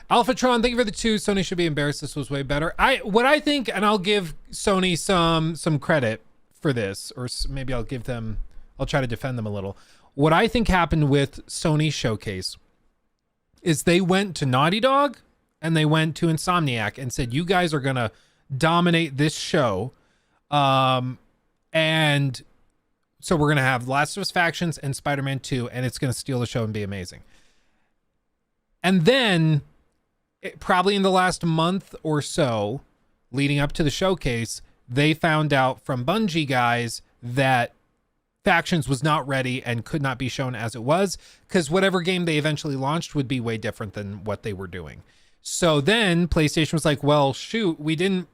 Alphatron, thank you for the 2. Sony should be embarrassed. This was way better. What I think, and I'll give Sony some credit for this, or maybe I'll try to defend them a little. What I think happened with Sony Showcase is they went to Naughty Dog and they went to Insomniac and said, you guys are going to dominate this show. And so we're going to have Last of Us Factions and Spider-Man 2, and it's going to steal the show and be amazing. And then probably in the last month or so leading up to the showcase, they found out from Bungie guys that Factions was not ready and could not be shown as it was, because whatever game they eventually launched would be way different than what they were doing. So then PlayStation was like, well, shoot, we didn't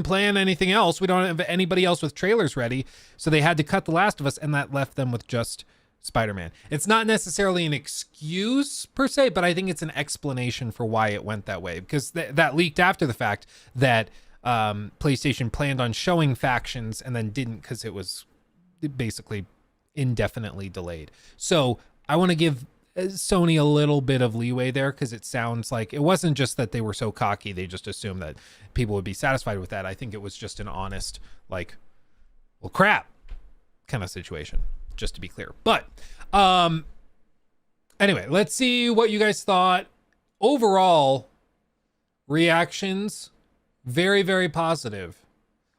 plan anything else. We don't have anybody else with trailers ready. So they had to cut The Last of Us, and that left them with just Spider-Man. It's not necessarily an excuse per se, but I think it's an explanation for why it went that way, because that leaked after the fact that PlayStation planned on showing Factions and then didn't, because it was basically indefinitely delayed. So I want to give Sony a little bit of leeway there, because it sounds like it wasn't just that they were so cocky they just assumed that people would be satisfied with that. I think it was just an honest, like, well, crap kind of situation, just to be clear. But anyway, let's see what you guys thought. Overall reactions, very, very positive.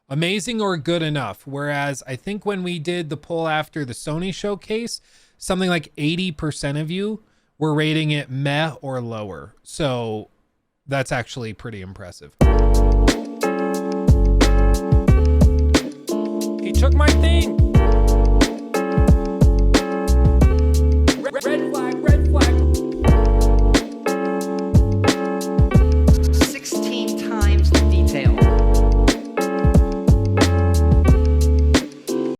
Amazing or good enough. Whereas I think when we did the poll after the Sony showcase, something like 80% of you were rating it meh or lower. So that's actually pretty impressive. He took my thing.